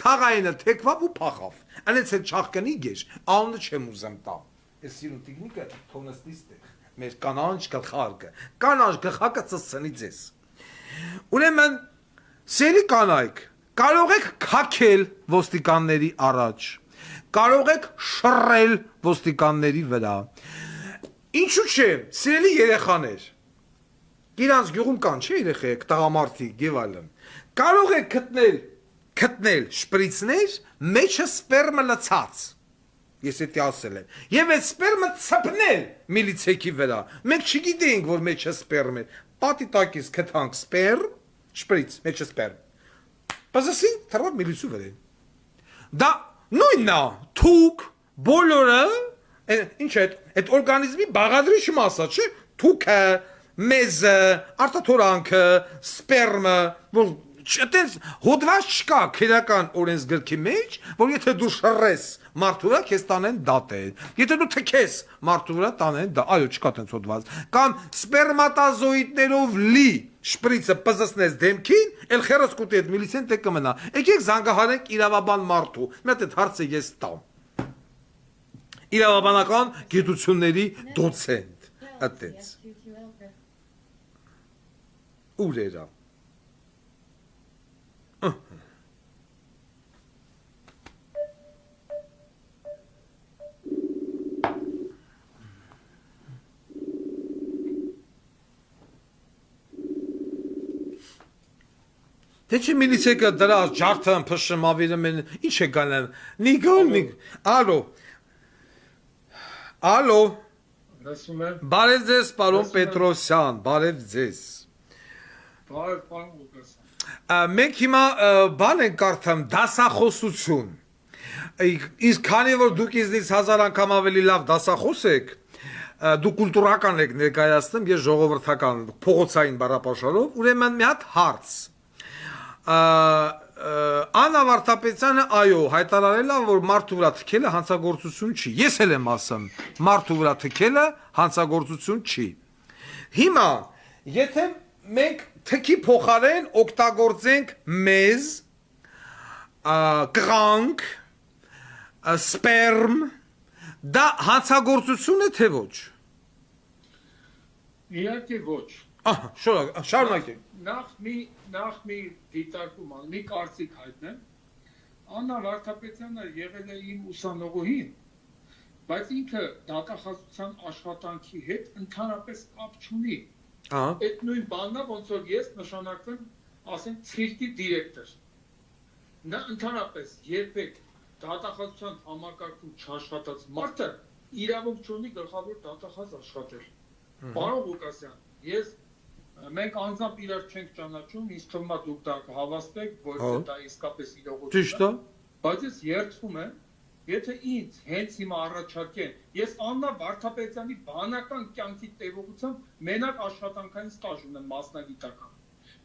Թաղայինը թեքվավ ու փախավ։ Անից էլ չաղկնի գեր, անունը չեմ ուզում տամ։ Այս սիրուն տիկնիկը թողնստի ստեղ, մեր կանանչ գլխարկը, կանանչ գլխարկը ծծցնի ձեզ։ Ուրեմն, սիրելի կանայք, կարող եք քաքել ոստիկանների առաջ, կարող եք շռել ոստիկանների վրա։ Ինչու՞ չէ, սիրելի երեխաներ, իրանց գյուղում կան չէ երեխեք, տղամարդիկ եւ այլն։ Կարող եք գտնել շպրիցներ, մեջը սպերմը լցած։ Ես էդի ասել եմ։ Եվ այդ սպերմը ցպնել միլիցեքի վրա։ Մենք չգիտեինք, որ մեջը սպերմ է։ Պատի տակից գտանք սպերմ, շպրից, մեջը սպերմ։ Բացասին թռավ միլիցու վրա։ Դա նույնն է, թուք, բոլորը, ինչ է, այդ օրգանիզմի բաղադրիչ մասը, չէ, թուքը, մեզը, արտաթորանքը, սպերմը, որ այտենց հոդված չկա քրեական օրենսգրքի մեջ, որ եթե դու շռես մարդու վրա, քեզ տանեն դատել, եթե դու թքես մարդու վրա, տանեն դա, այո, չկա այտենց հոդված, կամ սպերմատազոիդներով լի շպրիցը պզսնես դեմքին, էլ խերս կուտի այդ միլիցեն տե կմնա, եկեք զանգահարենք իրավաբան մարդու, մի հատ այդ հարցը ես տամ, իրավաբանական գիտությունների դոցենտ, այտենց, ուր էրա, Թե չէ միլիցեկը դրա ջարդան փշմ ավիրում են, ինչ է գանեմ, նիգոլ, ալո, բարև ձեզ, պարոն Պետրոսյան, բարև ձեզ, Բարև պարոն Ղուկասյան, մենք հիմա բան ենք կարդամ, դասախոսություն, իսկ քանի որ դուք իզնից 1000 անգամ ավելի լավ դասախոս եք, դու կուլտուրական եք ներկայացնում, ես ժողովրդական փողոցային բառապաշարով, ուրեմն մի հատ հարց։ Աննա Վարդապետյանը այո հայտարարել է, որ մարդու վրա թքելը հանցագործություն չի։ Ես էլ եմ ասում, մարդու վրա թքելը հանցագործություն չի։ Հիմա, եթե մենք թքի փոխարեն օգտագործենք մեզ, կղանք, սպերմ, դա հանցագործություն է թե ոչ։ Իհարկե ոչ։ Շարունակեք։ Նախ մի դիտարկում, մի կարծիք հայտնեմ։ Աննա Վարդապետյանը եղել է իմ ուսանողուհին, բայց ինքը դատախազության աշխատանքի հետ ընդհանրապես կապ չունի։ Այդ նույն բանն է, ոնց որ ես նշանակվեմ, ասենք, ցիրկի դիրեկտոր։ Նա ընդհանրապես երբեք դատախազության համակարգում չաշխատած մարդը իրավունք չունի գլխավոր դատախազ աշխատել։ Պարոն Ղուկասյան, մենք անձամբ իրար չենք ճանաչում, ինձ թվում է դուք դա կհավաստեք, որ դա իսկապես իրողություն է, բայց ես երդվում եմ, եթե ինձ հենց հիմա առաջարկեն, ես Աննա Վարդապետյանի բանական կյանքի տևողությամբ մենակ աշխատանքային ստաժ ունեմ մասնագիտական,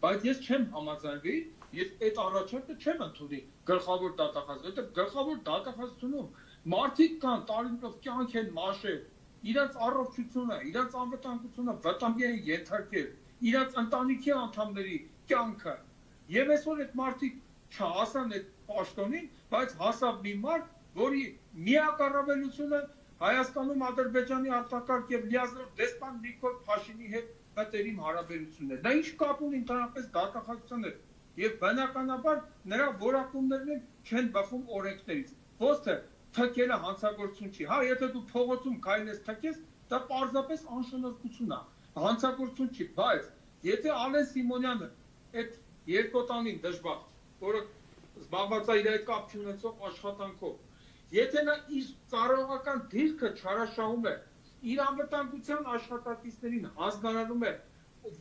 բայց ես չեմ համաձայնվի, ես այդ առաջարկը չեմ ընդունի գլխավոր դատախազ, որտեղ գլխավոր դատախազությունում մարդիկ կան տարիներով կյանք են մաշել, իրենց առողջությունը, իրենց անվտանգությունը վտանգի են ենթարկել, իրենց ընտանիքի անդամների կյանքը, եւ այսօր այդ մարդիկ չհասան այդ պաշտոնին, բայց հասավ մի մարդ, որի միակ առավելությունը Հայաստանում Ադրբեջանի արտակարգ եւ լիազորող դեսպան Նիկոլ Փաշինի հետ մտերիմ հարաբերությունն է։ Դա ինչ կապ ունի ընդհանրապես դատախազության հետ եւ բնականաբար նրա որակումներն չեն բխում օրենքներից։ Ոնց թե թքելը հանցագործություն չի։ Հա, եթե դու փողոցում քայլես թքես, դա պարզապես անշնորհքություն է։ Հանցագործություն չի, բայց եթե Ալեն Սիմոնյանը այդ երկոտանին դժբախտ, որը զբաղված է իր հետ կապ չունեցող աշխատանքով, եթե նա իր ծառայողական դիրքը չարաշահում է, իր անվտանգության աշխատակիցներին հանձնարարում է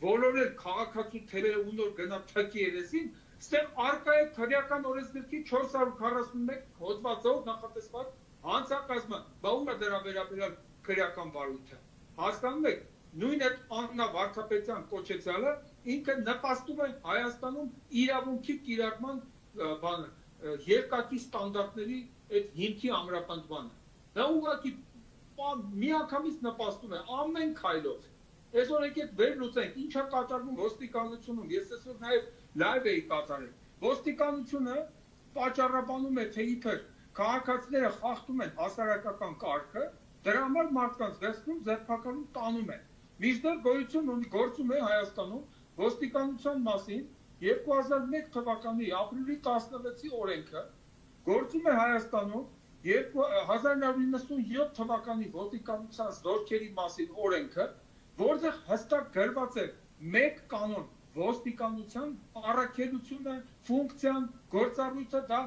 բոլորել քաղաքացու թերերը ու նոր գնա թքի երեսին, ստեղ արկա է քրեական օրենսգրքի 441 հոդվածով նախատեսված հանցակազմը, բա ում է դրա վերաբերյալ քրեական վարույթը։ Հասկանում եք, նույն այդ Աննա Վարդապետյան կոչեցյալը ինքը նպաստում է Հայաստանում իրավունքի կիրառման երկակի ստանդարտների այդ հիմքի ամրապնդմանը։ Դա ուղղակի միանգամից նպաստում է ամեն քայլով։ Այսօր եկեք վերլուծենք, ինչ է կատարվում ոստիկանությունում։ Ես այսօր նաև լայվ էի կատարել։ Ոստիկանությունը պատճառաբանում է, թե իբր քաղաքացիները խախտում են հասարակական կարգը, դրա համար մարդկանց վերցնում, ձերբակալում, տանում են։ Մինչդեռ գործում է Հայաստանում ոստիկանության մասին 2001 թվականի ապրիլի 16-ի օրենքը, գործում է Հայաստանում 1997 թվականի ոստիկանության զորքերի մասին օրենքը, որտեղ հստակ գրված է մեկ կանոն ոստիկանության առաքելությունը, ֆունկցիան, գործառույթը դա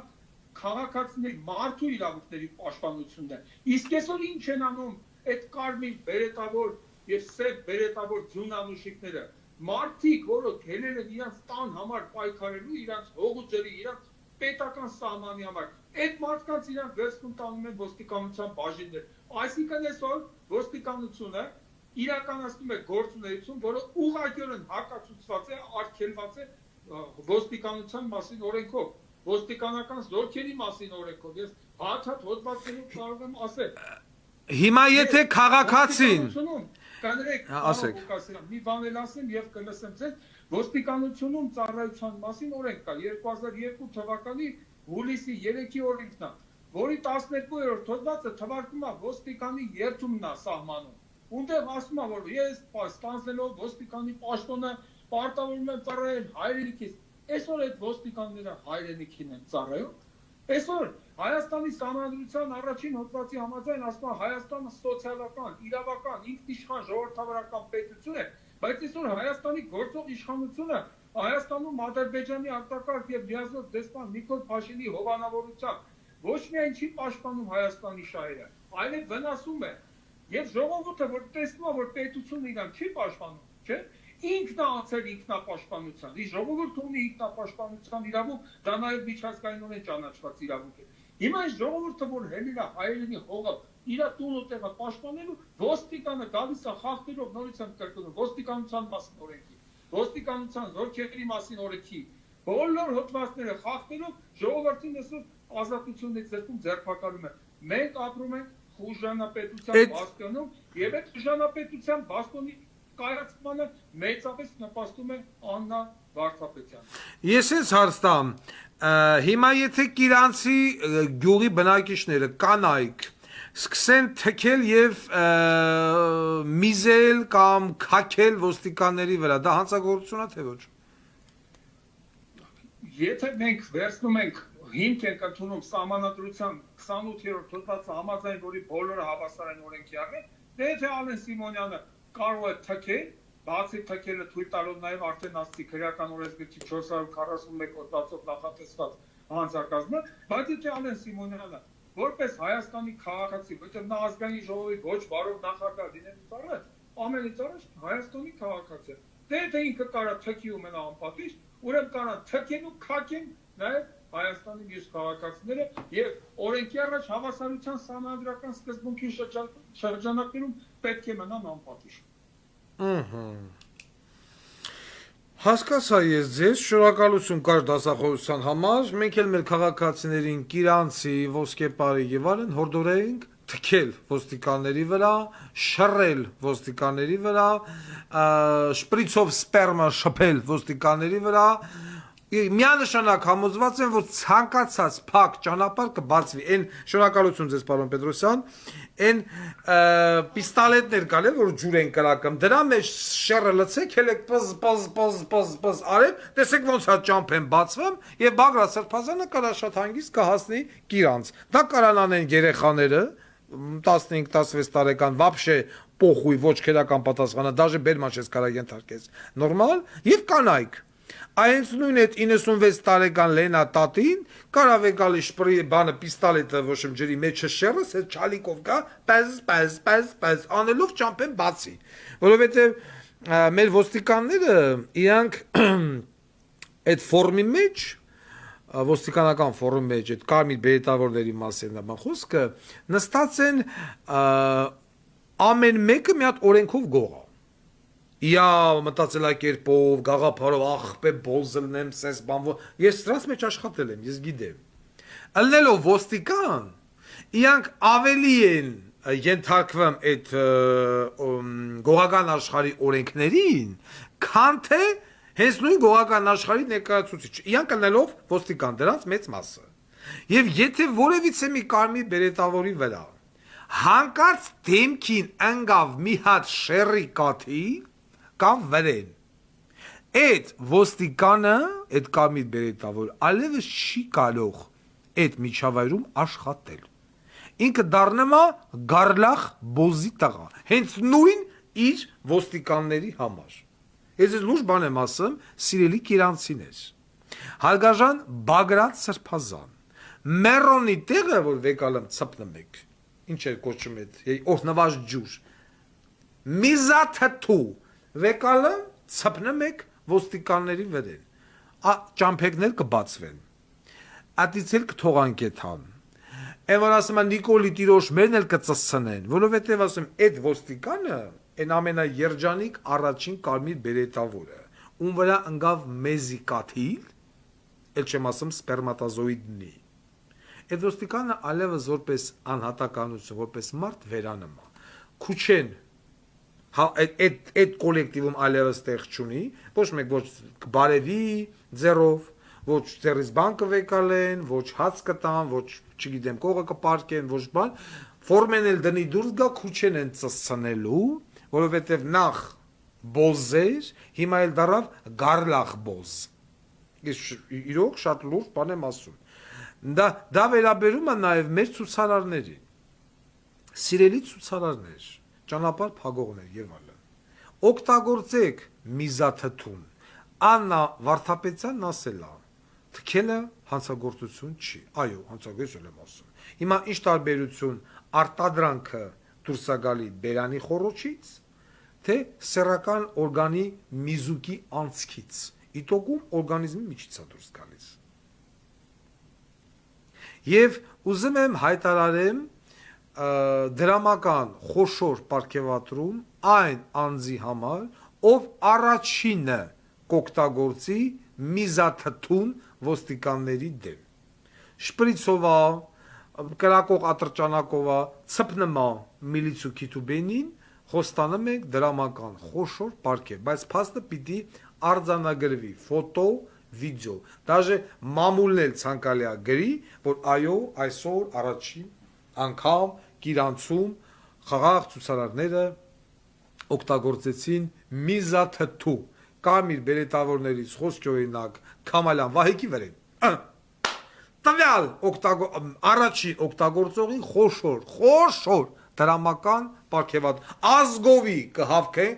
քաղաքացիների մարդու իրավունքների պաշտպանությունն է։ Իսկ այսօր ինչ են անում այդ կարմիր բերետավոր եւ սև բերետավոր ձյունանուշիկները, մարդիկ, որոնք ելել են իրենց տան համար պայքարելու, իրենց հողու ջրի, իրենց պետական սահմանի համար, այդ մարդկանց իրենք վերցնում տանում են ոստիկանության բաժիններ։ Այսինքն այսօր ոստիկանությունը իրականացնում է գործունեություն, որը ուղղակիորեն հակացուցված է, արգելված է ոստիկանության մասին օրենքով, ոստիկանական զորքերի մասին օրենքով։ Ես հատ հոդվածներով կարող եմ ասել։ Հիմա եթե քաղաքացին ասեք, մի բան էլ ասեմ եւ կլսեմ ձեզ, ոստիկանությունում ծառայության մասին օրենք կա 2002 թվականի հուլիսի 3-ի օրենքն է, որի 12-րդ հոդվածը թվարկում է ոստիկանի երթումն է սահմանում։ Ունդեղ ասում է, որ ես ստանձնելով ոստիկանի պաշտոնը պարտավորում եմ ծառայել հայրենիքից։ Այսօր այդ ոստիկանները հայրենիքին են ծառայում։ Այսօր Հայաստանի Սահմանադրության առաջին հոդվածի համաձայն ասում է Հայաստանը սոցիալական, իրավական, ինքնիշխան ժողովրդավարական պետություն է, բայց այսօր Հայաստանի գործող իշխանությունը Հայաստանում Ադրբեջանի արտակարգ եւ լիազոր դեսպան Նիկոլ Փաշինի հովանավորությամբ ոչ միայն չի պաշտպանում Հայաստանի շահերը, այլև վնասում է։ Եվ ժողովուրդը, որ տեսնում է, որ պետությունը իրան չի պաշտպանում, չէ՞, ինքն է անցել ինքնապաշտպանության։ Իսկ ժողովուրդը ունի ինքնապաշտպանության իրավունք, դա նաև միջազգայինորեն ճանաչված իրավունք է։ Հիմա այս ժողովուրդը, որ հելիրա հայերենի հողը իր տունը տեղը պաշտպանելու, ոստիկանը գալիս է խախտելով նորից են կրկնում ոստիկանության մասին օրենքի, ոստիկանության զորքերի մասին օրենքի, բոլոր հոդվածները խախտելով ժողովրդին այսօր ազատությունից զրկում ձերբակալում է։ Մենք ապրում ենք խուժանապետության բաստոնում եւ այդ խուժանապետության բաստոնի կայացմանը մեծապես նպաստում է Աննա Վարդապետյանը։ Ես ես հարց տամ, հիմա եթե Կիրանցի գյուղի բնակիչները կանայք սկսեն թքել եւ միզել կամ քաքել ոստիկանների վրա, դա հանցագործություն է թե ոչ։ Եթե մենք վերցնում ենք հիմք ենք ընդունում սահմանադրության 28-րդ հոդվածը համաձայն, որի բոլորը հավասար են օրենքի առջև, դե եթե Ալեն Սիմոնյանը կարող է թքել, բացի թքելը թույլ տալով նաև արդեն ասացի քրեական օրենսգրքի 441 հոդվածով նախատեսված հանցակազմը, բայց եթե Ալեն Սիմոնյանը որպես Հայաստանի քաղաքացի, որտեղ նա ազգային ժողովի ոչ բարով նախագահ լինելուց առաջ, ամենից առաջ Հայաստանի քաղաքացի է։ Դե եթե ինքը կարա թքի ու մնա անպատիժ, ուրեմն կարա թքեն ու քաքեն նաև Հայաստանի մյուս քաղաքացիները եւ օրենքի առաջ հավասարության սահմանադրական սկզբունքի շրջանակներում պետք է մնան անպատիժ։ Հասկացա ես ձեզ, շնորհակալություն կար դասախոսության համար, մենք էլ մեր քաղաքացիներին Կիրանցի, ոսկեպարի եւ այլն հորդորենք թքել ոստիկանների վրա, շռել ոստիկանների վրա, շպրիցով սպերմա շփել ոստիկանների վրա, միանշանակ համոզված եմ, որ ցանկացած փակ ճանապարհ կբացվի։ Այն շնորհակալություն ձեզ, պարոն Պետրոսյան, այն պիստոլետներ կալ որ ջուր են կրակում, դրա մեջ շեռը լցեք, հելեք պզ արեք, տեսեք ոնց հա ճամփ են բացվում, եւ Բագրատ Սրբազանը կարա շատ հանգիստ կհասնի Կիրանց։ Դա կարան անեն երեխաները 15-16 տարեկան, вообще պոխույ ոչ քերական պատասխանը, դաժե բերման չես կարա ենթարկես։ Նորմալ եւ կանայք։ Այնց նույն այդ 96 տարեկան Լենա տատին կարավ է գալի շպրի բանը պիստոլետը ոչմ ջրի մեջը շերս այդ չալիկով գա պես անելով ճամփեն բացի որովհետեւ մեր ոստիկանները իրանք այդ ֆորմի մեջ ոստիկանական ֆորմի մեջ այդ կարմիր բերետավորների մասին է խոսքը նստած են ամեն մեկը մի հատ օրենքով գողա Իա մտածելակերպով, գաղափարով, ախպե բոզլնեմ, սես բանվո, ես սրաս մեջ աշխատել եմ, ես գիտեմ։ Ըլնելով ոստիկան, իրանք ավելի են ենթարկվում այդ գողական աշխարհի օրենքներին, քան թե հենց նույն գողական աշխարհի ներկայացուցիչ։ Իրանք ըլնելով ոստիկան, դրանց մեծ մասը։ Եվ եթե որևիցե մի կարմիր բերետավորի վրա հանկարծ դեմքին ընկավ մի հատ շերի կաթի կամ վրեն։ Այդ ոստիկանը, այդ կարմիր բերետավոր, այլևս չի կարող այդ միջավայրում աշխատել։ Ինքը դառնում է գարլախ բոզի տղա, հենց նույն իր ոստիկանների համար։ Ես լուրջ բան եմ ասում, սիրելի կիրանցիներ։ Հարգարժան Բագրատ Սրբազան, մերոնի տեղը, որ վեկալում ցպնում եք, ինչ է կոչում այդ, օրհնված ջուր, միզաթթու Վեկալը ցպնում եք ոստիկանների վրեն, ճամփեկներ կբացվեն, ատիցել կթողանք եթան, որ ասում են Նիկոլի տիրոջ մերն էլ կծսցնեն, որովհետև ասում այդ ոստիկանը, այն ամենաերջանիկ առաջին կարմիր բերետավորը, ում վրա ընկավ մեզի կաթիլ, էլ չեմ ասում սպերմատոզոիդնի, այդ ոստիկանը այլևս որպես անհատականություն, որպես մարդ վերանում է, քուչեն այդ կոլեկտիվում այլևս տեղ չունի, ոչ մեկ ոչ բարևի ձեռով, ոչ ձեռից բան կվեկալեն, ոչ հաց կտան, ոչ չգիտեմ կողը կպարկեն, ոչ բան, ֆորմեն էլ դնի դուրս գա քուչեն են ծսցնելու, որովհետև նախ բոզեր, հիմա էլ դարավ գարլախ բոզ։ Ես իրոք շատ լուրջ բան եմ ասում։ Դա վերաբերում է նաև մեր ցուցարարներին։ Սիրելի ցուցարարներ, ճանապարհ փակողներ եւ այլն։ Օգտագործեք միզաթթուն։ Աննա Վարդապետյանն ասել է, թքելը հանցագործություն չի։ Այո, հանցագործություն եմ ասում։ Հիմա ինչ տարբերություն արտադրանքը դուրս է գալի բերանի խոռոչից, թե սեռական օրգանի միզուկի անցքից։ Իտոգում օրգանիզմի միջից է դուրս գալիս։ Եվ ուզում եմ հայտարարեմ դրամական խոշոր պարգևատրում այն անձի համար, ով առաջինը կօգտագործի միզաթթուն ոստիկանների դեմ։ Շպրիցովա, կրակող ատրճանակովա, ցպնմա միլիցու քիթուբենին խոստանում ենք դրամական խոշոր պարգև, բայց փաստը պիտի արձանագրվի ֆոտո, վիդեո, դաժե մամուլն էլ ցանկալի է գրի, որ այո, այսօր առաջին անգամ Կիրանցում խաղաղ ցուցարարները օգտագործեցին միզաթթու Կարմիր բերետավորներից խոսքի օրինակ Քամալյան Վահեկի վրան տվյալ առաջին օգտագործողին խոշոր դրամական պարգևատ ազգովի կհավքեն,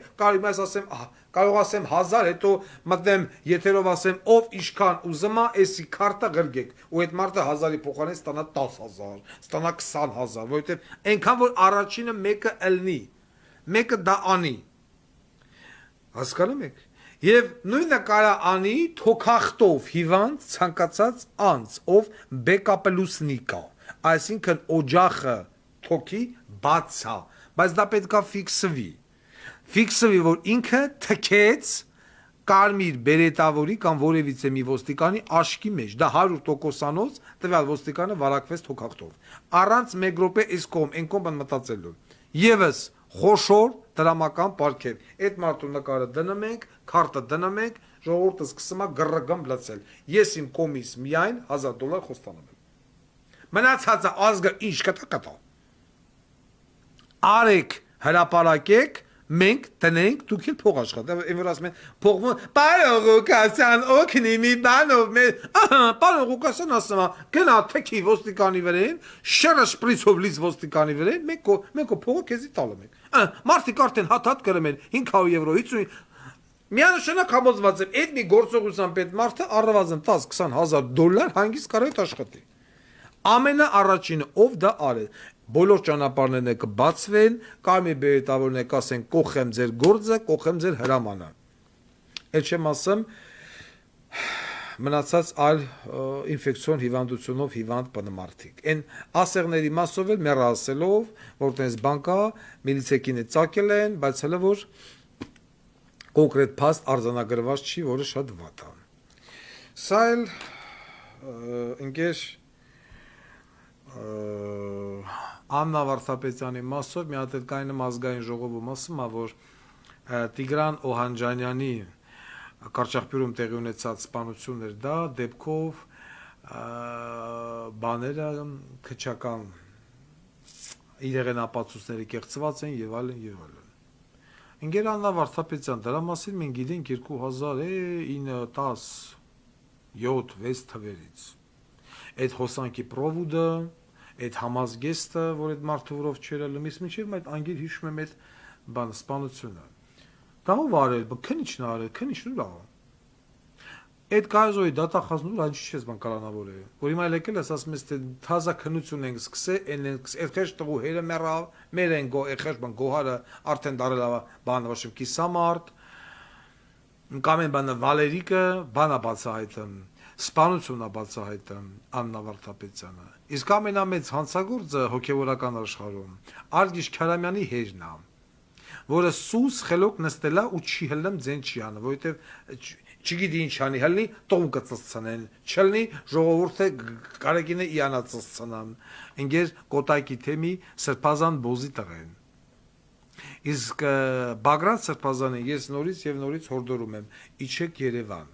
կարող ասեմ 1000, հետո մտնեմ եթերով ասեմ ով ինչքան ուզում է, էսի քարտը գրգեք, ու այդ մարդը 1000-ի փոխարեն ստանա 10000, ստանա 20000, որովհետև այնքան որ առաջինը մեկը ըլնի, մեկը դա անի, հասկանում եք, եւ նույնը կարա անի թոքախտով հիվանդ ցանկացած անձ, ով բեկապլուսնիկա, այսինքն օջախը թոքի բացա, բայց դա պետքա ֆիքսվի, որ ինքը թքեց կարմիր բերետավորի կամ որևիցե մի ոստիկանի աշկի մեջ, դա 100%-անոց տվյալ ոստիկանը վարակվեց թոքախտով, առանց մեկ րոպե այս կողմ, այն կողմ մտածելու, եւս խոշոր դրամական պարգև, այդ մարդու նկարը դնում ենք, քարտը դնում ենք, ժողովուրդը սկսում է գրռգամ լցել, ես իմ կոմից միայն $1000 խոստանում եմ, մնացածը ազգը ինչ կտա, արեք հրապարակեք, մենք տնենք, դուք էլ փող աշխատեք, այն որ ասում են, փողվում, պարոն Ղուկասյան, օգնի մի բանով, պարոն Ղուկասյան ասում է, գնա թքի ոստիկանի վրան, շրը շպրիցով լից ոստիկանի վրան, մենք փողը քեզի տալում ենք, մարդիկ արդեն հատ գրում են, 500 եվրո, 50, միանշանակ համոզված եմ, այդ մի գործողությամբ այդ մարդը առնվազն 10-20 $1000 հանգիստ կարող է աշխատի, ամենաառաջինը, ով դա արել, բոլոր ճանապարհներն կբացվեն, կարմիր բերետավորները կասեն կողեմ ձեր գործը, կողեմ ձեր հրամանը։ Այդ չեմ ասում մնացած այլ ինֆեկցիոն հիվանդությունով հիվանդ բնմարդիկ։ Այն ասեղների մասով էլ մեռասելով, որ տես բան կա, միլիցեքին է ծակել են, բայց հələ որ կոնկրետ փաստ արձանագրված չի, որը շատ վատ է։ Սա էլ ընկեր Աննա Վարդապետյանի մասով մի հատ էլ կայնում ազգային ժողովում ասում է, որ Տիգրան Օհանջանյանի Կարճախբյուրում տեղի ունեցած սպանություններ դա դեպքով բաները քչական իրեղեն ապացույցները կեղծված են եւ այլն եւ այլն։ Ընկեր Աննա Վարդապետյան, դրա մասին մենք գիտենք 2009, 10, 7, 6 թվերից։ Այդ հոսանքի պրովուդը, այդ համազգեստը, որ այդ մարդու վրով չեր լմից, մինչև այդ անգիր հիշում եմ այդ բան սպանությունը։ Դա ով արել, քնիչն արել, քնիչն ուր ա։ Այդ գազոյի դատախազն ուր անջի չես բան կալանավոր է։ Որ հիմա եկել ես ասում ես թե թազա քնություն ենք սկսել, այդ խեշ տղու հերը մեռավ, մեր են գո, այդ խեշ բան գոհարը արդեն դարել ա բանը վաշեմ կիսամարտ։ Կամ են բանը Վալերիկը, բանա բացահայտում, սպանությունն է բացահայտում Աննա Վարդապետյանը։ Իսկ ամենամեծ հանցագործը հոգևորական աշխարհում Արգիշ Քարամյանի հերն է, որը սուս խելոք նստելա ու չի հլնում ձեն չի անը, որովհետև չգիտի ինչ անի, հլնի տոն կծծցնեն, չլնի ժողովուրդը կարեկին է իանա ծծցնան, ընկեր կոտայքի թեմի Սրբազան բոզի տղեն։ Իսկ Բագրատ Սրբազանին ես նորից եւ նորից հորդորում եմ, իջեք Երևան։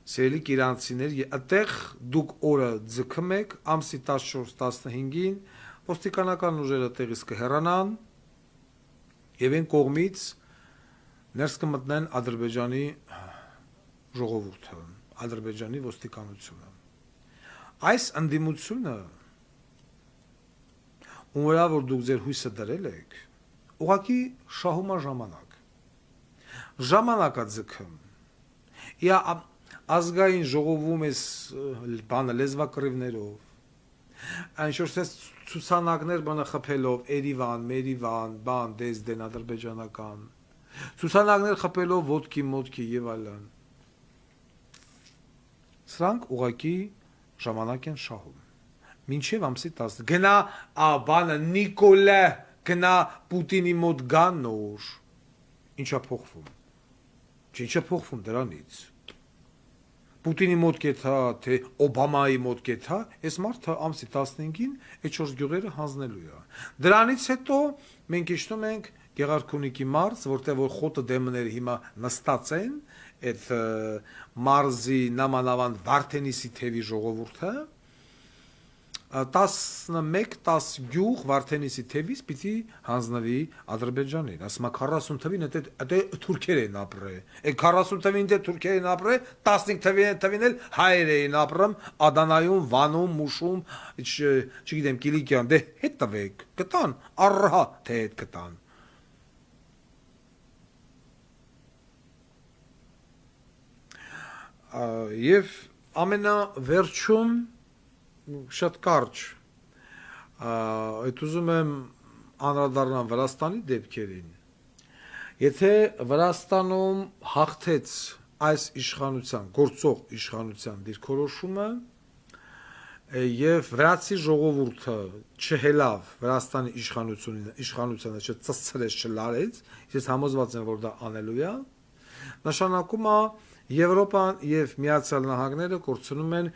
Սիրելի կիրանցիներ, այդտեղ դուք օրը ձգում եք, ամսի 14-15-ին ոստիկանական ուժերը տեղից կհեռանան եւ այն կողմից ներս կմտնեն Ադրբեջանի ժողովուրդը, Ադրբեջանի ոստիկանությունը։ Այս ընդդիմությունը, ում վրա որ դուք ձեր հույսը դրել եք, ուղղակի շահում է ժամանակ։ Ժամանակա ձգում։ Իա ազգային ժողովում ես բանը լեզվակռիվներով, այնշորս ցուցանակներ բանը խփելով Երևան, Մերիվան, բան դեզդեն ադրբեջանական, ցուցանակներ խփելով ոտքի մոտքի եւ այլն։ Սրանք ուղղակի ժամանակ են շահում։ մինչև ամսի 10 գնա բանը Նիկոլա գնա Պուտինի մոտ գա նոր ինչա փոխվում ինչա փոխվում դրանից Պուտինի մոտ կեթա թե Օբամայի մոտ կեթա այս մարդը ամսի 15-ին այդ 4 գյուղերը հանձնելու է դրանից հետո մենք իջնում ենք Գեղարքունիքի մարզ որտեղ որ խոտը դեմները հիմա նստած են այդ մարզի նամանավան Վարդենիսի թևի ժողովուրդը 11-10 գյուղ Վարդենիսի թևից պիտի հանձնվի Ադրբեջանին ասма 40 թվին դա թուրքեր են ապրել այդ 40 թվին դա թուրքեր են ապրել 15 թվին էլ հայեր են ապրում Ադանայում Վանում Մուշում չգիտեմ Կիլիկիան դե հետ տվեք կտան առհա թե հետ կտան եւ ամենավերջում շատ կարճ այդ ուզում եմ անդրադառնալ Վրաստանի դեպքերին եթե Վրաստանում հաղթեց այս իշխանության գործող իշխանության դիրքորոշումը եւ վրացի ժողովուրդը չհելավ Վրաստանի իշխանությունը չծծրեց չլարեց ես համոզված եմ որ դա անելու է նշանակում է Եվրոպան եւ Միացյալ Նահանգները կորցնում են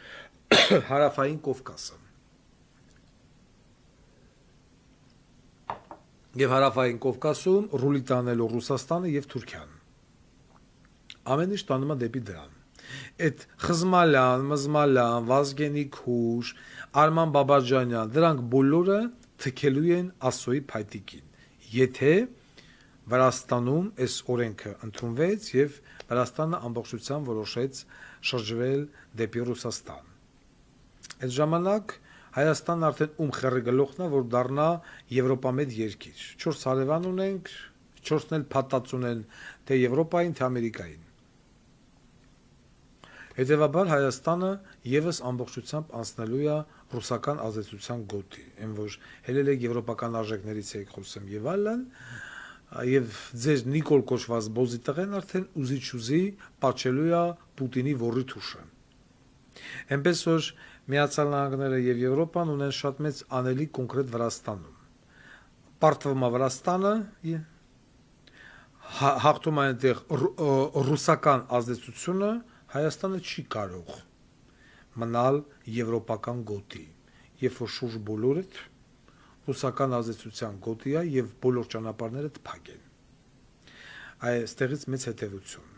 հարավային Կովկասը եւ հարավային Կովկասում ռուլի տանելու Ռուսաստանը եւ Թուրքիան ամեն ինչ տանում է դեպի դրան այդ Խզմալյան, Մզմալյան, Վազգենի Քուշ, Արման Բաբաջանյան դրանք բոլորը թքելու են ասոյի փայտիկին եթե Վրաստանում այս օրենքը ընդունվեց եւ Վրաստանը ամբողջությամբ որոշեց շրջվել դեպի Ռուսաստան Այդ ժամանակ Հայաստանն արդեն խեռի գլուխն է որ դառնա Եվրոպա մեծ երկիր 4 հարևան ունենք 4-ն էլ փաթած ունեն թե Եվրոպային թե Ամերիկային Հետևաբար Հայաստանը եւս ամբողջությամբ անցնելու է ռուսական ազդեցության գոտի այն որ հելել է եվրոպական արժեքներից եք խոսում եւ այլն եւ ձեր Նիկոլ կոչված բոզի տղեն արդեն ուզի պատճելու է Պուտինի ворի թուշը Այնպես որ Միացյալ Նահանգները եւ Եվրոպան ունեն շատ մեծ անելիք կոնկրետ Վրաստանում Պարտվում է Վրաստանը հաղթում է այնտեղ ռուսական ազդեցությունը Հայաստանը չի կարող մնալ եվրոպական գոտի երբ որ շուրջ բոլորը ռուսական ազդեցության գոտի է եւ բոլոր ճանապարհները փակ են այստեղից մեծ հետեւություն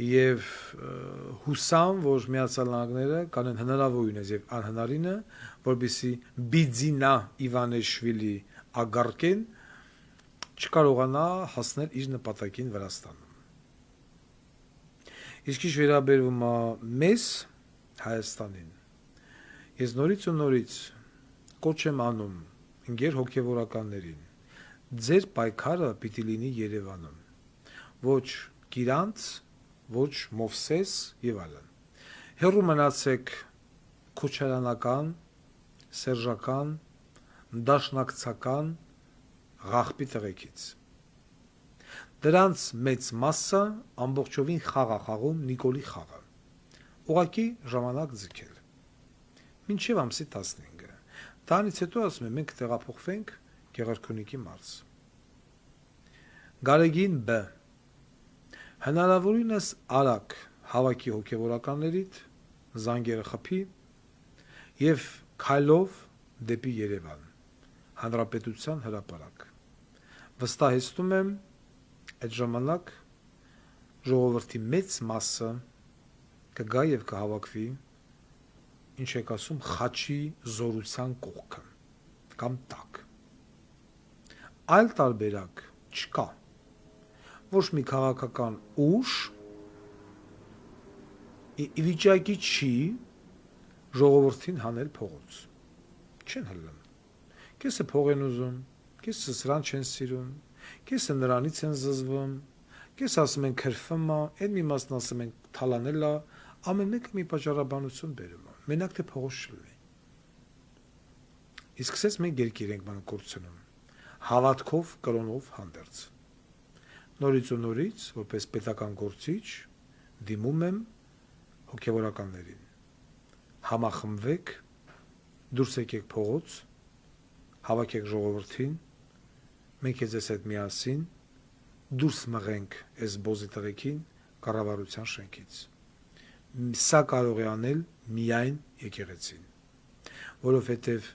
եւ հուսամ որ Միացյալ Նահանգները կանեն հնարավորինս եւ անհնարինը որբիսի Բիձինա Իվանեշվիլի ագարկեն չկարողանա հասնել իր նպատակին Վրաստանում Իսկ ինչ վերաբերվում է մեզ Հայաստանին ես նորից կոչ եմ անում ընկեր հոգևորականներին ձեր պայքարը պիտի լինի Երևանում ոչ Գիրանց ոչ Մովսես եւ այլն հերու մնացեք քոչարանական սերժական դաշնակցական ղախպի տղեկից Դրանց մեծ մասը ամբողջովին խաղ է խաղում Նիկոլի խաղը։ Ուղղակի ժամանակ ձգել։ Մինչև ամսի 15-ը։ Դրանից հետո ասում եմ մենք տեղափոխվենք Գեղարքունիքի մարզ։ Գարեգին B. Հնարավորինս արագ հավաքի հոգևորականներիդ զանգերը խփի եւ քայլով դեպի Երևան։ Հանրապետության հրապարակ։ Վստահեցնում եմ Այդ ժամանակ ժողովրդի մեծ մասը կգա եւ կհավաքվի ինչ եք ասում խաչի զորության կողքը կամ տակ այլ տարբերակ չկա ոչ մի քաղաքական ուժ ի վիճակի չի ժողովրդին հանել փողոց չեն հլում կեսը փող են ուզում կեսը սրան չեն սիրում Կեսը նրանից են զզվում, կես ասում են քրֆում է, այն մի մասն ասում են թալանել է, ամեն մեկը մի պատճառաբանություն բերում է, մենակ թե փողոց շլվի։ Իսկ սկսեց մենք երկիր ենք մանկորցնում, հավատքով, կրոնով հանդերձ։ Նորից, որպես պետական գործիչ, դիմում եմ հոգևորականներին։ Համախմբվեք դուրս եկեք փողոց, հավաքեք ժողովրդին, մենք ես հետ միասին դուրս մղենք այս բոզի տղեկին կառավարության շենքից։ Սա կարող է անել միայն եկեղեցին, որովհետև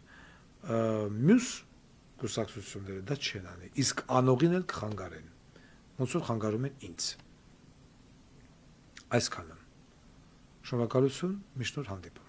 մյուս կուսակցությունները դա չեն անի, իսկ անողին էլ կխանգարեն, ոնց որ խանգարում են ինձ։ Այսքանը։ Շնորհակալություն, միշտ նոր հանդիպում։